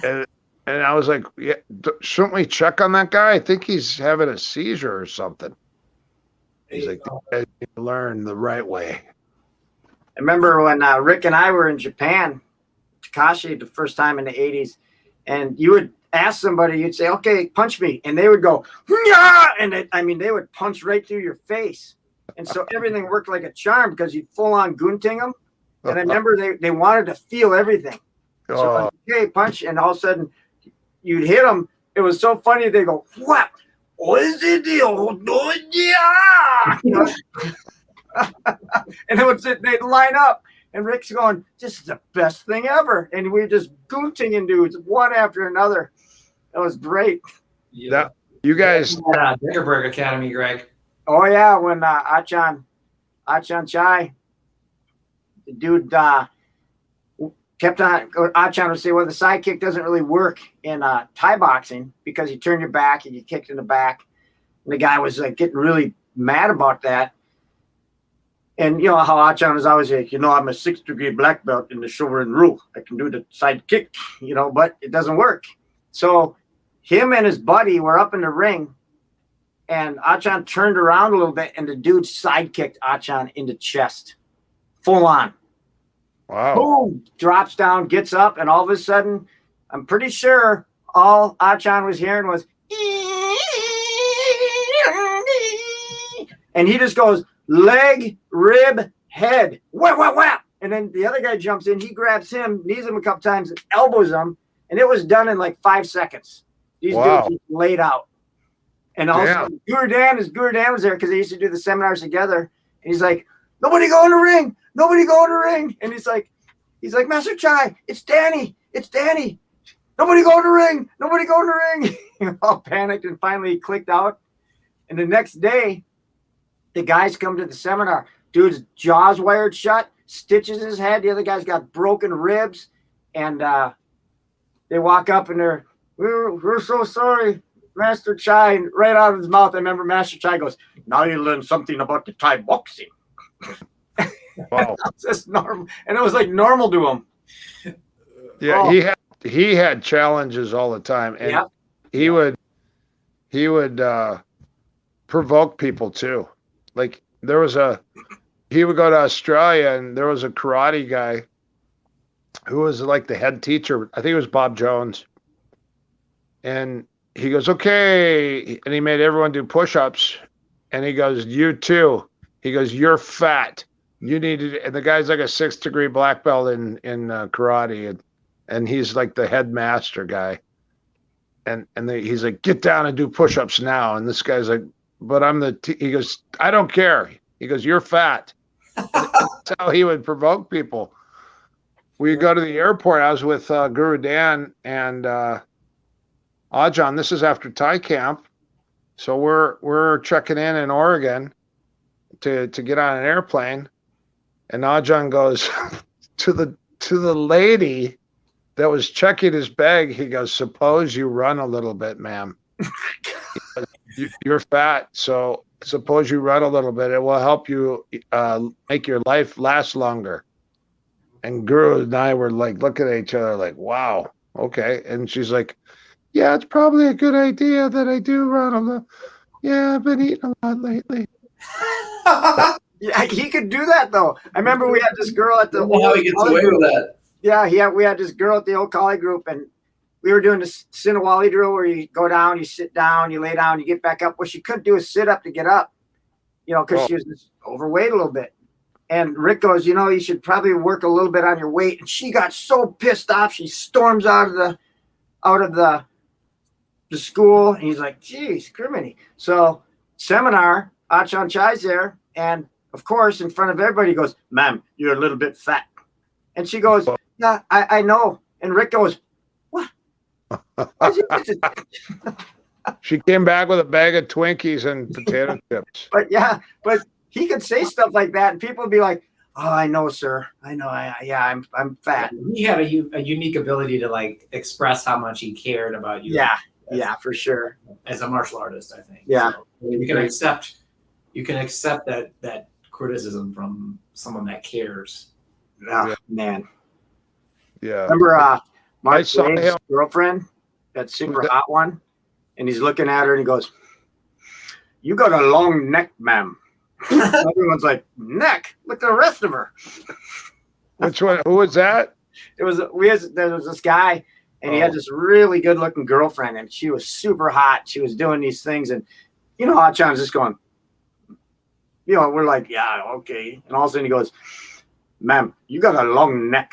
And I was like, yeah, shouldn't we check on that guy? I think he's having a seizure or something. He's like, you guys need to learn the right way. I remember when Rick and I were in Japan, Takashi, the first time in the 80s, and you would ask somebody, you'd say, okay, punch me. And they would go, yeah! And they would punch right through your face. And so everything worked like a charm because you'd full on gunting them. And I remember they wanted to feel everything. So, okay, punch. And all of a sudden you'd hit them. It was so funny. They go, what? What is the deal? You know? And they'd line up, and Rick's going, "This is the best thing ever." And we were just gunting dudes one after another. It was great. Yeah, you guys. Dickerberg Academy, Greg. Oh yeah, when Ajahn Chai, the dude kept on. Ajahn would say, "Well, the side kick doesn't really work in Thai boxing because you turn your back and you kicked in the back." And the guy was like getting really mad about that. And you know how Ajahn is always like, I'm a 6th degree black belt in the Shorin rule. I can do the side kick, but it doesn't work. So him and his buddy were up in the ring, and Ajahn turned around a little bit, and the dude side kicked Ajahn in the chest, full on. Wow. Boom, drops down, gets up, and all of a sudden, I'm pretty sure all Ajahn was hearing was, and he just goes, leg, rib, head. Whap, whap, whap. And then the other guy jumps in. He grabs him, knees him a couple times, elbows him. And it was done in like 5 seconds. These dudes just laid out. And also, Guru Dan was there because they used to do the seminars together. And he's like, nobody go in the ring. Nobody go in the ring. And he's like, Master Chai, it's Danny. It's Danny. Nobody go in the ring. Nobody go in the ring. All panicked, and finally he clicked out. And the next day, the guys come to the seminar. Dude's jaw's wired shut, stitches his head. The other guy's got broken ribs. And they walk up and we're so sorry, Master Chai. And right out of his mouth, I remember Master Chai goes, now you learn something about the Thai boxing. Wow. It's just normal. And it was like normal to him. Yeah, he had challenges all the time, and he would provoke people too. Like he would go to Australia, and there was a karate guy who was like the head teacher. I think it was Bob Jones, and he goes, okay, and he made everyone do push-ups, and he goes, you too. He goes, you're fat. You need to, and the guy's like a 6th-degree black belt in karate, and he's like the headmaster guy. And he's like, get down and do push-ups now. And this guy's like, but I'm he goes, I don't care. He goes, you're fat. That's how he would provoke people. We go to the airport. I was with Guru Dan and Ajahn. This is after Thai camp. So we're checking in Oregon to get on an airplane. And Ajahn goes to the lady that was checking his bag. He goes, suppose you run a little bit, ma'am. You're fat, so suppose you run a little bit. It will help you make your life last longer. And Guru and I were like looking at each other like, wow, okay. And she's like, yeah, it's probably a good idea that I do run a little. Yeah, I've been eating a lot lately. Yeah, he could do that though. I remember we had this girl at the how he gets away with that. Yeah, we had this girl at the old collie group, and we were doing this Sinawali drill where you go down, you sit down, you lay down, you get back up. What she couldn't do is sit up to get up, because she was just overweight a little bit. And Rick goes, you should probably work a little bit on your weight. And she got so pissed off, she storms out of the school. And he's like, geez, criminy. So seminar, Ajahn Chai's there, and of course, in front of everybody, he goes, ma'am, you're a little bit fat. And she goes, yeah, I know. And Rick goes, what? She came back with a bag of Twinkies and potato chips. But he could say stuff like that, and people would be like, oh, I know, sir. I know. I'm fat. He had a unique ability to like express how much he cared about you. Yeah, for sure. As a martial artist, I think. Yeah. So you can accept that criticism from someone that cares. Oh, man. Yeah. Remember Mark Wade's girlfriend, that super hot one? And he's looking at her and he goes, you got a long neck, ma'am. Everyone's like, neck? Look at the rest of her. Which one? Who was that? There was this guy, and he had this really good looking girlfriend, and she was super hot. She was doing these things, and Achahn's just going, we're like, yeah, okay. And all of a sudden he goes, ma'am, you got a long neck.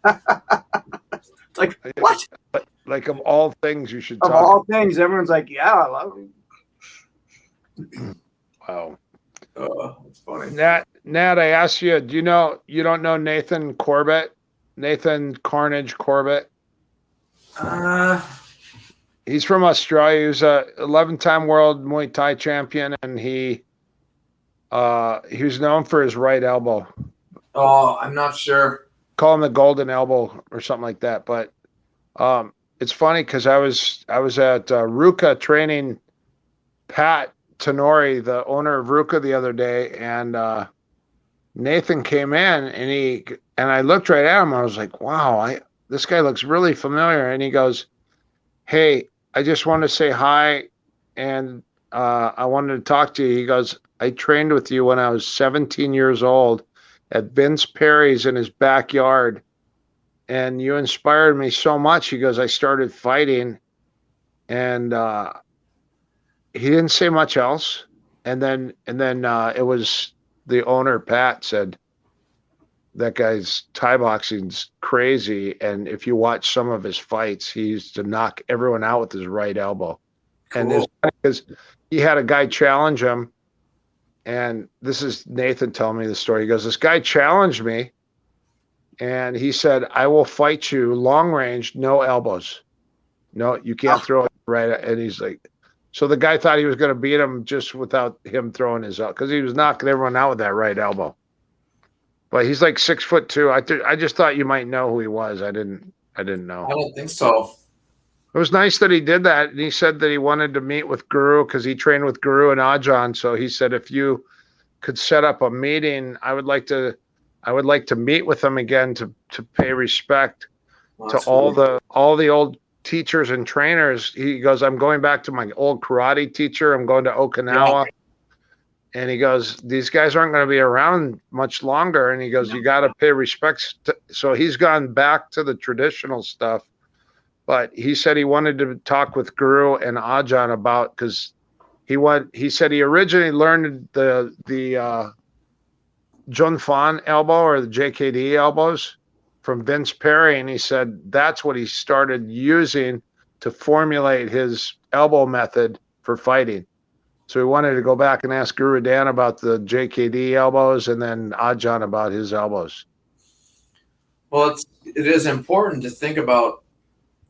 It's like, what? Like of all things you should talk about. Of all things, everyone's like, yeah, I love you. Wow. That's funny. Nat, I asked you, you don't know Nathan Corbett? Nathan Carnage Corbett? He's from Australia. He's a 11-time world Muay Thai champion, and he was known for his right elbow. Oh, I'm not sure. Call him the golden elbow or something like that. But it's funny because I was at Ruka training Pat Tenori, the owner of Ruka, the other day, and Nathan came in, and I looked right at him. I was like, wow, this guy looks really familiar. And he goes, hey, I just want to say hi, and I wanted to talk to you. He goes, I trained with you when I was 17 years old at Vince Perry's in his backyard, and you inspired me so much. He goes, I started fighting, and he didn't say much else. And then it was the owner, Pat, said that guy's Thai boxing's crazy, and if you watch some of his fights, he used to knock everyone out with his right elbow. Cool. And it's because he had a guy challenge him, and this is Nathan telling me the story. He goes, this guy challenged me, and he said, I will fight you long range, no elbows. No, you can't throw it right. And he's like, so the guy thought he was going to beat him just without him throwing his elbow, because he was knocking everyone out with that right elbow. But he's like 6'2". I just thought you might know who he was. I didn't know. I don't think so. It was nice that he did that, and he said that he wanted to meet with Guru because he trained with Guru and Ajahn. So he said, if you could set up a meeting, I would like to meet with him again to pay respect to all the old teachers and trainers. He goes, I'm going back to my old karate teacher. I'm going to Okinawa. Yeah. And he goes, these guys aren't going to be around much longer. And he goes, you got to pay respects. So he's gone back to the traditional stuff. But he said he wanted to talk with Guru and Ajahn about, because he said he originally learned the Jun Fan elbow, or the JKD elbows, from Vince Perry. And he said that's what he started using to formulate his elbow method for fighting. So he wanted to go back and ask Guru Dan about the JKD elbows, and then Ajahn about his elbows. Well, it is important to think about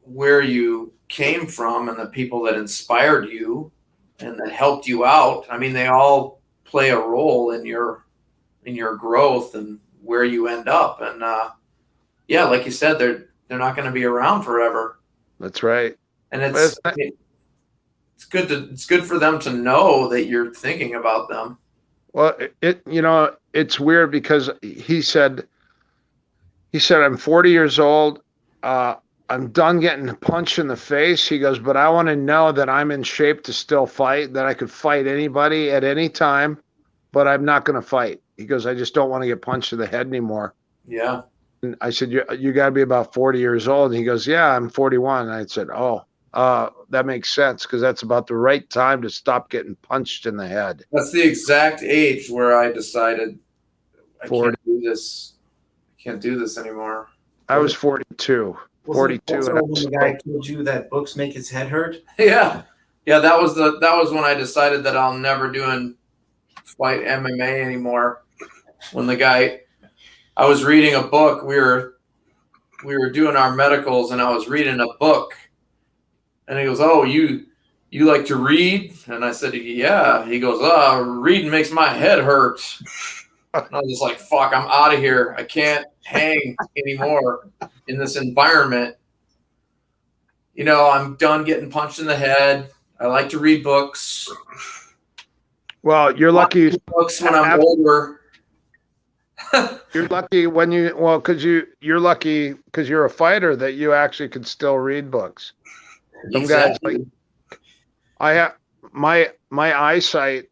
where you came from and the people that inspired you and that helped you out. I mean, they all play a role in your growth and where you end up. And yeah, like you said, they're not going to be around forever. That's right. And it's good for them to know that you're thinking about them. Well, it's weird because he said I'm 40 years old. I'm done getting punched in the face. He goes, but I want to know that I'm in shape to still fight, that I could fight anybody at any time, but I'm not going to fight. He goes, I just don't want to get punched in the head anymore. Yeah. And I said, you got to be about 40 years old. And he goes, yeah, I'm 41. And I said, that makes sense, because that's about the right time to stop getting punched in the head. That's the exact age where I decided I 40. can't do this. I can't do this anymore. I was 42. 42. When the guy told you that books make his head hurt? Yeah. That was when I decided that I'll never fight MMA anymore. When I was reading a book, we were doing our medicals, and I was reading a book, and he goes, "Oh, you like to read?" And I said, "Yeah." He goes, "Reading makes my head hurt." And I was just like, "Fuck, I'm out of here. I can't hang anymore in this environment. I'm done getting punched in the head. I like to read books." Well, you're lucky. Books when I'm older. You're lucky you're lucky because you're a fighter that you actually could still read books. Some Exactly. guys, I have my eyesight.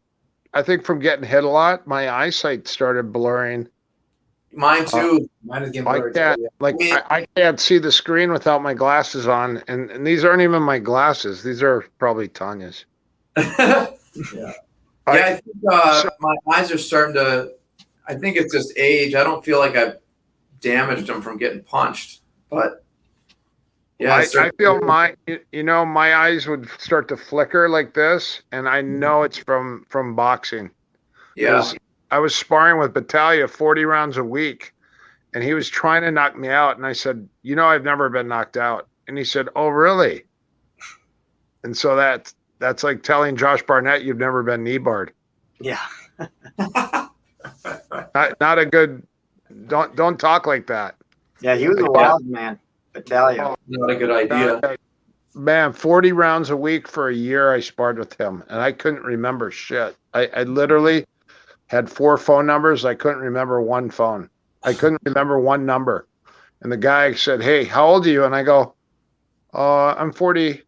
I think from getting hit a lot, my eyesight started blurring. Mine too. Mine is getting blurred. I can't see the screen without my glasses on, and these aren't even my glasses. These are probably Tanya's. Yeah. I think my eyes are starting to. I think it's just age. I don't feel like I've damaged them from getting punched, but yeah. I feel my eyes would start to flicker like this, and I know it's from boxing. Yeah. I was sparring with Battaglia 40 rounds a week, and he was trying to knock me out, and I said, I've never been knocked out. And he said, "Oh, really?" And so that's like telling Josh Barnett you've never been knee barred. Yeah. Not a good. Don't talk like that. Yeah, he was a wild man. Battaglia. Not a good idea. Man, 40 rounds a week for a year I sparred with him, and I couldn't remember shit. I literally had 4 phone numbers. I couldn't remember one phone. I couldn't remember one number. And the guy said, "Hey, how old are you?" And I go, "I'm 40,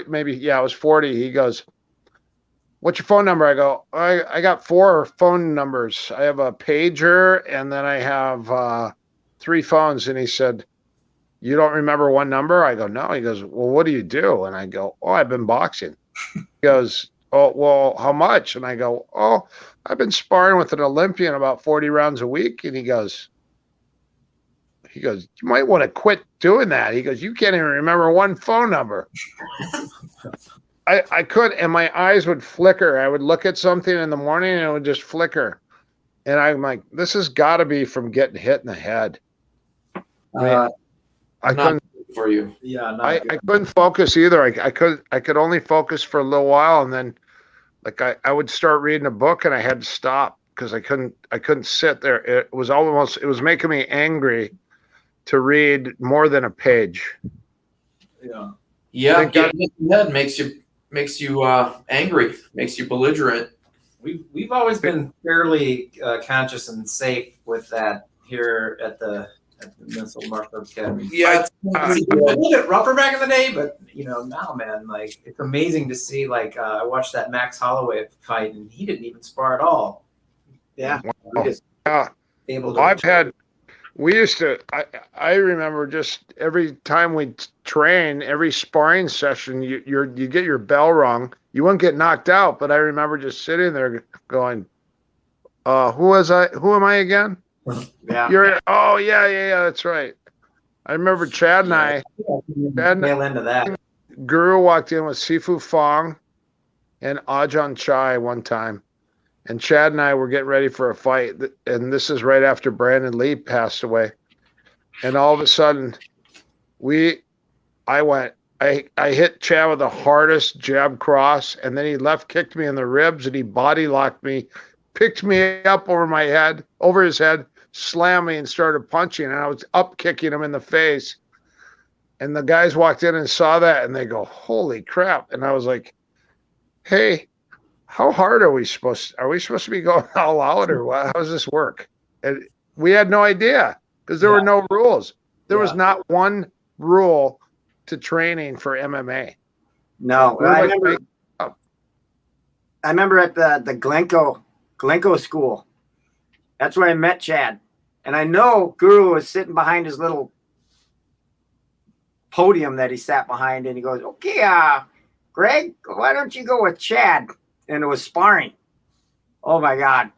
maybe." Yeah, I was 40. He goes, "What's your phone number?" I go, I got 4 phone numbers. I have a pager, and then I have 3 phones. And he said, "You don't remember one number?" I go, "No." He goes, "Well, what do you do?" And I go, "Oh, I've been boxing." He goes, oh, well, how much? And I go, oh, I've been sparring with an Olympian about 40 rounds a week. And he goes, you might want to quit doing that. He goes, you can't even remember one phone number. I could, and my eyes would flicker. I would look at something in the morning and it would just flicker. And I'm like, this has got to be from getting hit in the head. I couldn't for you. Yeah, I couldn't focus either. I could only focus for a little while, and then like I would start reading a book and I had to stop because I couldn't sit there. It was making me angry to read more than a page. Yeah, getting hit in the head makes you angry, makes you belligerent. We've always been fairly conscious and safe with that here at the Minnesota Martial Arts Academy. Yeah, it was a little bit rougher back in the day, but now, man, like it's amazing to see. Like I watched that Max Holloway fight, and he didn't even spar at all. Yeah, Able to. We used to. I remember just every time we train, every sparring session, you get your bell rung. You wouldn't get knocked out, but I remember just sitting there going, who am I again? Yeah. Oh yeah, that's right. I remember Chad and I. Nail into that. Guru walked in with Sifu Fong and Ajahn Chai one time, and Chad and I were getting ready for a fight, and this is right after Brandon Lee passed away, and all of a sudden, I hit Chad with the hardest jab cross, and then he left kicked me in the ribs, and he body locked me, picked me up over his head, slammed me, and started punching, and I was up kicking him in the face. And the guys walked in and saw that, and they go, "Holy crap!" And I was like, "Hey, how hard are we supposed to be going all out, or what? How does this work?" And we had no idea because there were no rules. There was not one rule to training for MMA. No, I remember at the Glencoe school. That's where I met Chad, and I know Guru was sitting behind his little podium that he sat behind, and he goes, "Okay, Greg, why don't you go with Chad?" And it was sparring. Oh my God.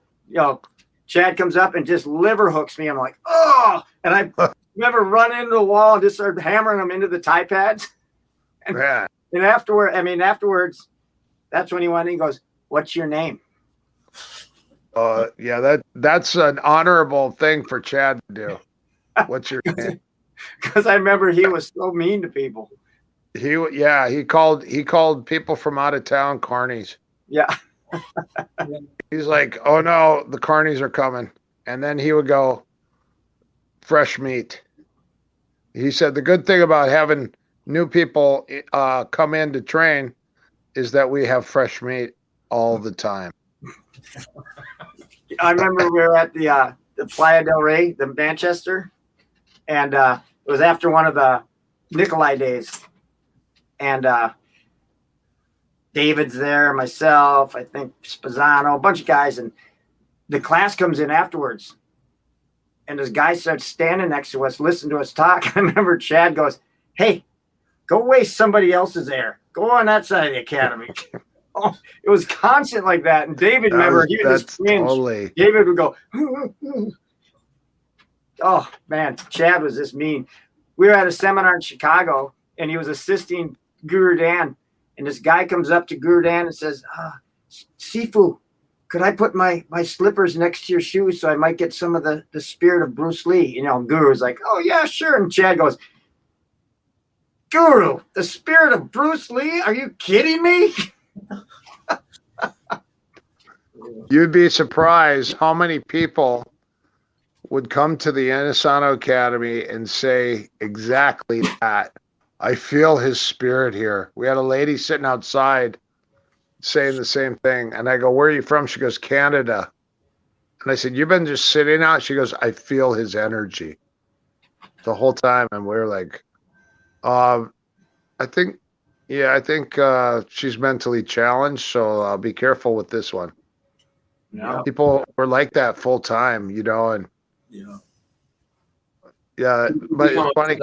Chad comes up and just liver hooks me. I'm like, oh, and I remember running into the wall and just started hammering him into the tie pads. And afterwards, that's when he went and he goes, "What's your name?" That's an honorable thing for Chad to do. What's your name? Because I remember he was so mean to people. He called people from out of town carnies. Yeah. He's like, "Oh no, the carnies are coming," and then he would go, "Fresh meat." He said the good thing about having new people come in to train is that we have fresh meat all the time. I remember we were at the Playa del Rey, the Manchester, and it was after one of the Nikolai days, and David's there, myself, I think Spazzano, a bunch of guys, and the class comes in afterwards, and this guy starts standing next to us, listening to us talk. I remember Chad goes, "Hey, go waste somebody else's air. Go on that side of the academy." Oh, it was constant like that. And David, he would just cringe. Totally. David would go, oh man, Chad was just mean. We were at a seminar in Chicago, and he was assisting Guru Dan. And this guy comes up to Guru Dan and says, "Sifu, could I put my slippers next to your shoes so I might get some of the spirit of Bruce Lee?" Guru's like, "Oh yeah, sure." And Chad goes, "Guru, the spirit of Bruce Lee? Are you kidding me?" You'd be surprised how many people would come to the Inosanto Academy and say exactly that. "I feel his spirit here." We had a lady sitting outside saying the same thing. And I go, "Where are you from?" She goes, "Canada." And I said, "You've been just sitting out?" She goes, "I feel his energy the whole time." And we're like, I think she's mentally challenged. So be careful with this one. No. People were like that full time, and yeah, but it's funny.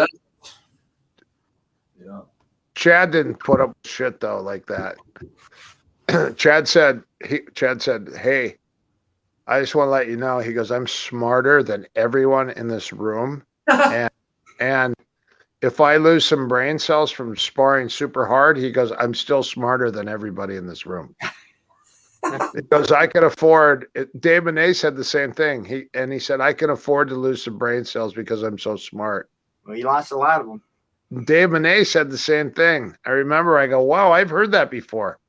Yeah. Chad didn't put up with shit though like that. Chad said, hey, I just want to let you know, he goes, I'm smarter than everyone in this room. and if I lose some brain cells from sparring super hard, he goes, I'm still smarter than everybody in this room. He goes, I can afford it. Dave Monet said the same thing. He said, I can afford to lose some brain cells because I'm so smart. Well, you lost a lot of them. Dave Monet said the same thing. I remember, I go, wow, I've heard that before.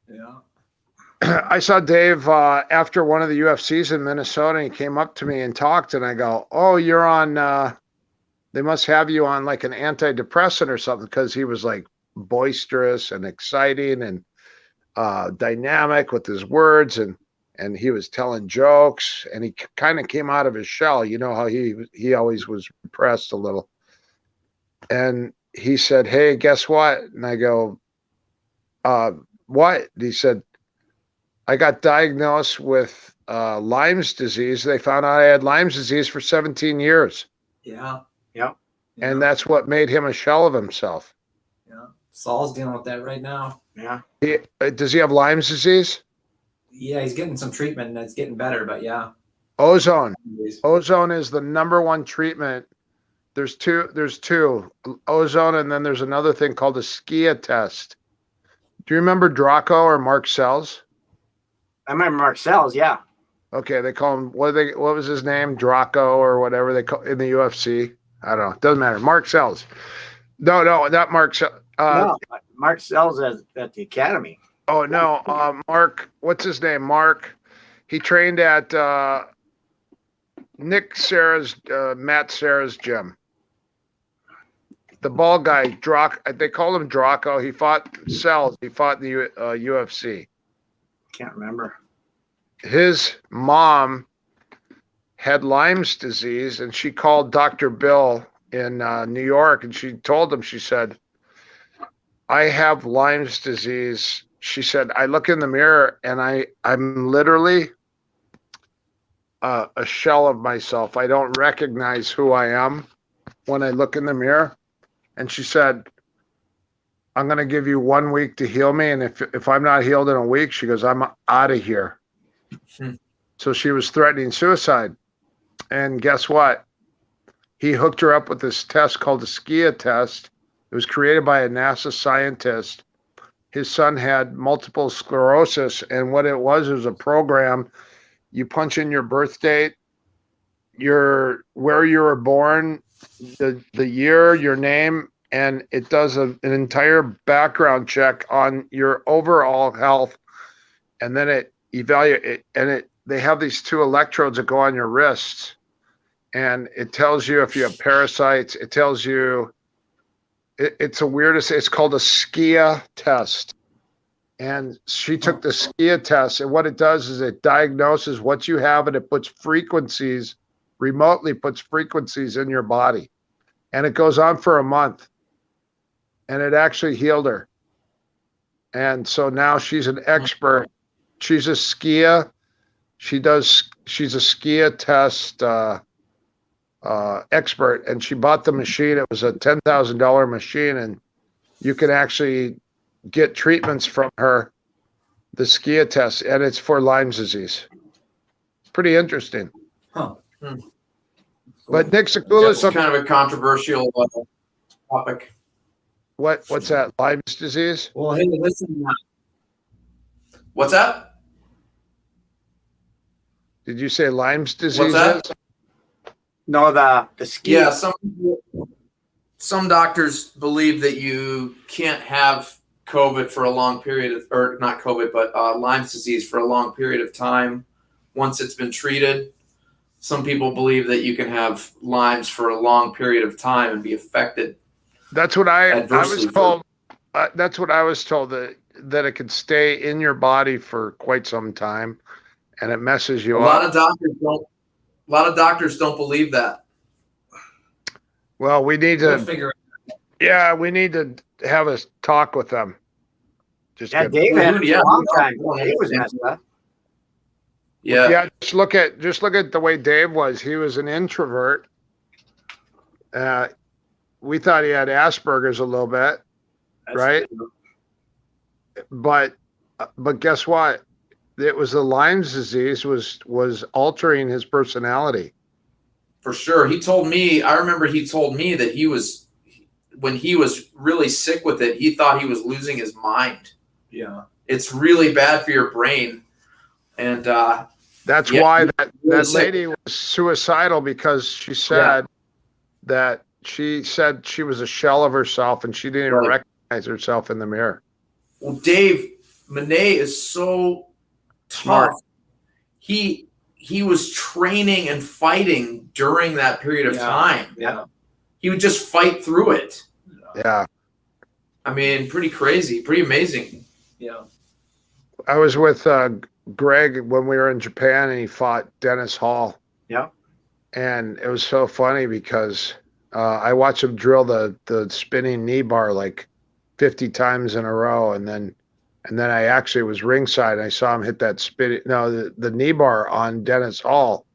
Yeah. I saw Dave after one of the UFCs in Minnesota. And he came up to me and talked, and I go, oh, you're on, they must have you on like an antidepressant or something, because he was like boisterous and exciting and dynamic with his words, and he was telling jokes, and he kind of came out of his shell. You know how he always was repressed a little. And he said, hey, guess what? And I go, what? He said, I got diagnosed with Lyme's disease. They found out I had Lyme's disease for 17 years. Yeah. Yep. And that's what made him a shell of himself. Yeah. Saul's dealing with that right now. Yeah. Does he have Lyme's disease? Yeah, he's getting some treatment and it's getting better, but yeah. Ozone. Ozone is the number one treatment. There's two. Ozone, and then there's another thing called a SKIA test. Do you remember Draco or Mark Sells? I remember Mark Sells, yeah. Okay, they call him, what was his name? Draco or whatever they call in the UFC. I don't know. Doesn't matter. Mark Sells. No, not Mark Sells. No, Mark Sells at the academy. Oh no, Mark. What's his name? Mark. He trained at Matt Serra's gym. The bald guy, they call him Draco. He fought Sells. He fought in the UFC. Can't remember. His mom had Lyme's disease, and she called Dr. Bill in New York, and she told him, she said, I have Lyme's disease. She said, I look in the mirror and I'm literally a shell of myself. I don't recognize who I am when I look in the mirror. And she said, I'm going to give you 1 week to heal me. And if I'm not healed in a week, she goes, I'm out of here. So she was threatening suicide. And guess what? He hooked her up with this test called the SKIA test. It was created by a NASA scientist. His son had multiple sclerosis, and what it was a program. You punch in your birth date, where you were born, the year, your name, and it does an entire background check on your overall health, and then it evaluates it. And they have these two electrodes that go on your wrists, and it tells you if you have parasites. It tells you. It's a weirdest. It's called a SKIA test. And she took the SKIA test, and what it does is it diagnoses what you have, and it remotely puts frequencies in your body. And it goes on for a month. And it actually healed her. And so now she's an expert. She's a SKIA. She's a SKIA test expert, and she bought the machine. It was a $10,000 machine, and you can actually get treatments from her, the SKIA test, and it's for Lyme's disease. Pretty interesting. Huh. But Nick Sekula, That's kind of a controversial topic. What's that? Lyme's disease? Well, hey, listen. What's that? Did you say Lyme's disease? What's that? No, the ski. Yeah, some doctors believe that you can't have COVID for a long period or not COVID, but Lyme's disease for a long period of time once it's been treated. Some people believe that you can have Lyme's for a long period of time and be affected. That's what I was told. That's what I was told, that it could stay in your body for quite some time, and it messes you up. A lot of doctors don't believe that. Well, we need to Figure it out. Yeah, we need to have a talk with them. Dave had it for a long time. Dave was messed up. Yeah. Just look at the way Dave was. He was an introvert. We thought he had Asperger's a little bit, right? But but guess what? It was the Lyme's disease was altering his personality. For sure. I remember he told me that when he was really sick with it, he thought he was losing his mind. Yeah. It's really bad for your brain. And that's why that lady was suicidal, because she said that she was a shell of herself and she didn't even recognize herself in the mirror. Well, Dave Monet is so Smart. tough. He was training and fighting during that period of time. Yeah. He would just fight through it. Yeah. I mean, pretty crazy, pretty amazing. Yeah. I was with Greg when we were in Japan, and he fought Dennis Hall. Yeah. And it was so funny because I watched him drill the spinning knee bar like 50 times in a row, and then I actually was ringside and I saw him hit that the knee bar on Dennis Hall,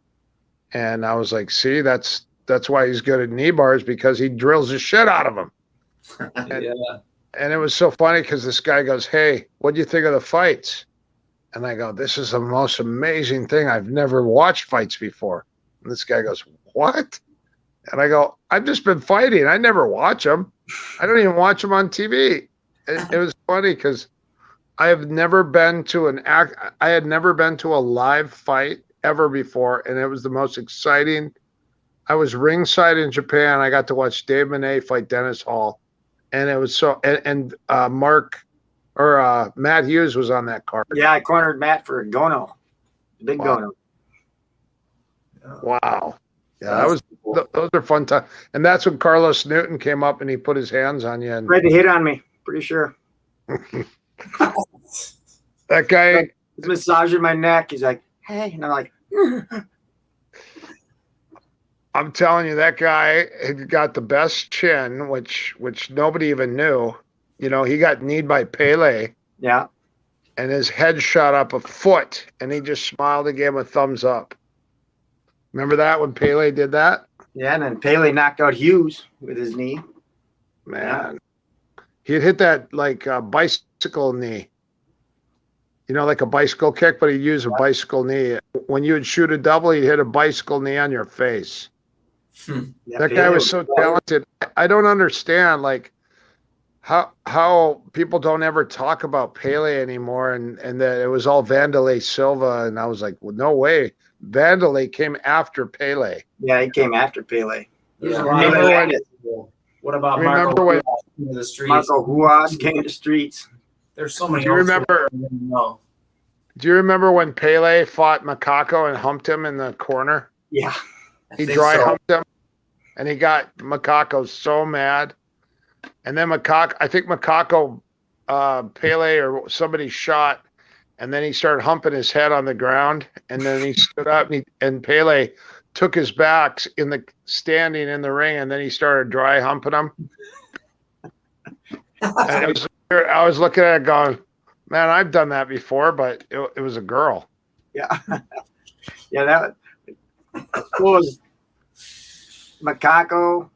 and I was like, see, that's why he's good at knee bars, because he drills the shit out of them. And it was so funny because this guy goes, hey, what do you think of the fights? And I go, this is the most amazing thing. I've never watched fights before. And this guy goes, what? And I go, I've just been fighting. I never watch them. I don't even watch them on TV. It was funny because I had never been to a live fight ever before, and it was the most exciting. I was ringside in Japan. I got to watch Dave Monet fight Dennis Hall, and it was so. And Matt Hughes was on that card. Yeah, I cornered Matt for Gono, big Gono. Wow. Yeah, those are fun times. And that's when Carlos Newton came up and he put his hands on you and tried to hit on me, pretty sure. that guy He's massaging my neck. He's like, hey, and I'm like, I'm telling you, that guy had got the best chin, which nobody even knew. You know, he got kneed by Pele. Yeah. And his head shot up a foot, and he just smiled and gave him a thumbs up. Remember that when Pele did that? Yeah, and then Pele knocked out Hughes with his knee. Man. He had hit that like bicycle knee. You know, like a bicycle kick, but he'd use a bicycle knee. When you would shoot a double, he'd hit a bicycle knee on your face. Yeah, That guy was so talented. I don't understand, like, how people don't ever talk about Pele anymore, and that it was all Vanderlei Silva, and I was like, well, no way. Vanderlei came after Pele. Yeah, he came after Pele. Yeah. What about Remember Marco when- Ruas came to the streets? Marco Ruas came to the streets. There's so many. Do you remember? Do you remember when Pele fought Macaco and humped him in the corner? Yeah. He dry humped him, and he got Macaco so mad. And then I think Macaco, Pele or somebody shot, and then he started humping his head on the ground, and then he stood up, and Pele took his back standing in the ring, and then he started dry humping him. And I was looking at it going, man, I've done that before, but it was a girl. Yeah. Yeah, that was Macaco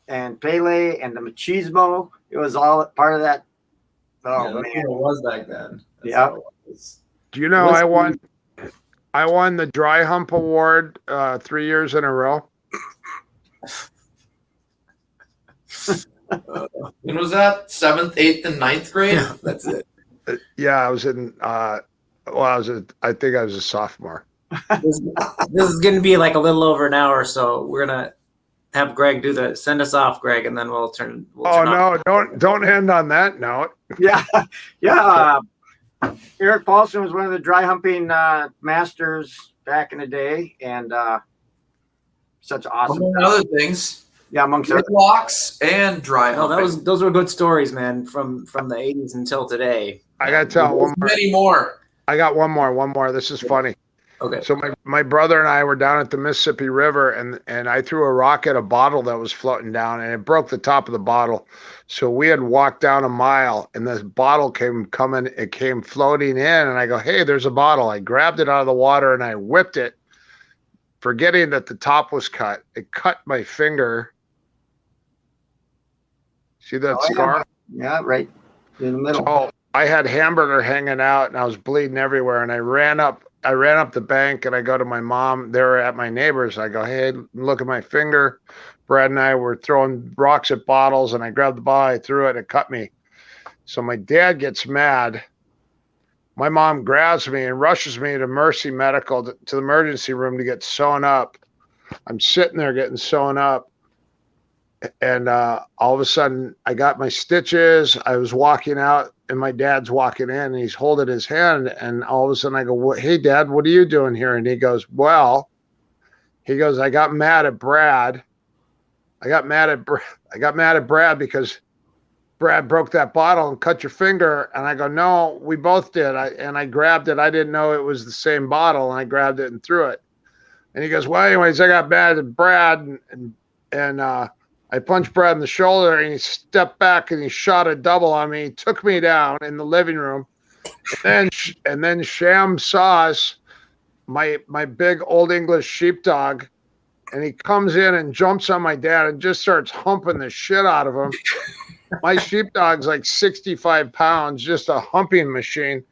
and Pele and the Machismo. It was all part of that. Oh, That's man. what it was back then. That's Yeah. how it was. Do you know I won the dry hump award 3 years in a row? When was that? 7th, 8th, and 9th grade? That's it. Yeah, I was in. I think I was a sophomore. This is going to be like a little over an hour, so we're gonna have Greg send us off, Greg, and then we'll turn. No, don't end on that note. Yeah. Yeah. Erik Paulson was one of the dry humping masters back in the day, and such awesome. Among other things. Yeah, amongst other. Locks and dry No, humping. those were good stories, man, from the 80s until today. I got to tell one more. Many more. I got one more. This is funny. Okay. So my brother and I were down at the Mississippi River, and I threw a rock at a bottle that was floating down, and it broke the top of the bottle. So we had walked down a mile, and this bottle came floating in, and I go, hey, there's a bottle. I grabbed it out of the water, and I whipped it, forgetting that the top was cut. It cut my finger. See that scar? Yeah, right in the middle. So I had hamburger hanging out and I was bleeding everywhere. And I ran up the bank and I go to my mom. They were at my neighbor's. I go, hey, look at my finger. Brad and I were throwing rocks at bottles and I grabbed the bottle, I threw it, and it cut me. So my dad gets mad. My mom grabs me and rushes me to Mercy Medical to the emergency room to get sewn up. I'm sitting there getting sewn up. And all of a sudden, I got my stitches. I was walking out, and my dad's walking in, and he's holding his hand. And all of a sudden, I go, "Hey, Dad, what are you doing here?" And he goes, "Well," I got mad at Brad. I got mad at Brad because Brad broke that bottle and cut your finger. And I go, "No, we both did." I grabbed it. I didn't know it was the same bottle, and I grabbed it and threw it. And he goes, "Well, anyways, I got mad at Brad, and I punched Brad in the shoulder, and he stepped back and he shot a double on me. He took me down in the living room, and then Sham saw us, my big old English sheepdog, and he comes in and jumps on my dad and just starts humping the shit out of him. My sheepdog's like 65 pounds, just a humping machine,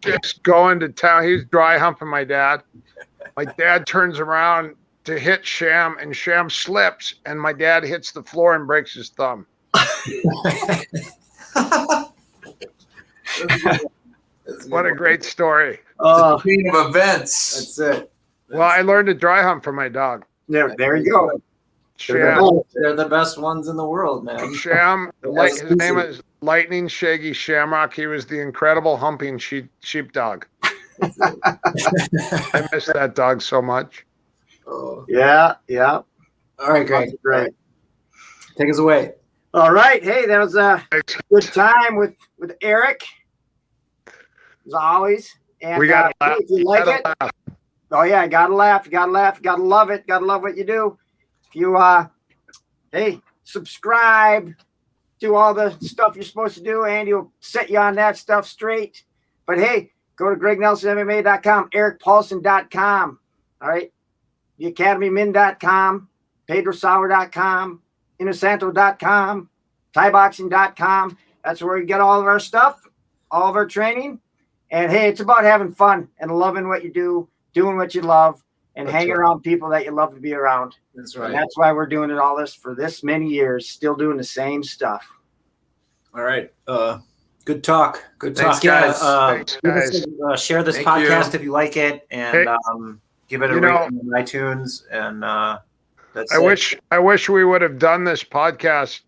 just going to town. He's dry humping my dad. My dad turns around to hit Sham, and Sham slips, and my dad hits the floor and breaks his thumb. What a great story. It's a chain of events. That's it. Well, I learned to dry hump from my dog. There you go. Sham. They're the best ones in the world, man. Sham, his name is Lightning Shaggy Shamrock. He was the incredible humping sheepdog. I miss that dog so much. Oh. Yeah. All right, Greg. Great. Take us away. All right. Hey, that was a good time with Erik, as always. And We got to laugh. if you like it, oh yeah, you gotta laugh. You gotta laugh. You gotta love it. Gotta love what you do. If you hey, subscribe, do all the stuff you're supposed to do, and he'll set you on that stuff straight. But hey, go to GregNelsonMMA.com, ErikPaulson.com. All right. TheAcademyMin.com, PedroSauer.com, Inosanto.com, ThaiBoxing.com. That's where you get all of our stuff, all of our training. And hey, it's about having fun and loving what you do, doing what you love, and hanging around people that you love to be around. That's right. And that's why we're doing it all this for this many years, still doing the same stuff. All right. Good talk. Good Thanks, talk. Yeah, guys. Thanks, guys. share this Thank podcast you. if you like it, and Hey, give it a rating on iTunes. And that's I wish we would have done this podcast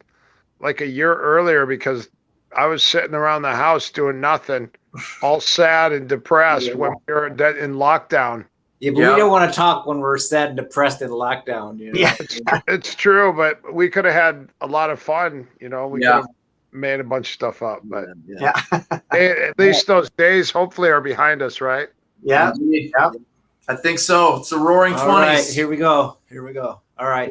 like a year earlier, because I was sitting around the house doing nothing, all sad and depressed when we were in lockdown. Yeah, but we don't want to talk when we're sad and depressed in lockdown. You know? Yeah. It's true, but we could have had a lot of fun. You know, we could have made a bunch of stuff up. But Yeah. hey, at least those days hopefully are behind us, right? Yeah. I think so. It's a roaring 20s. All right, here we go. All right.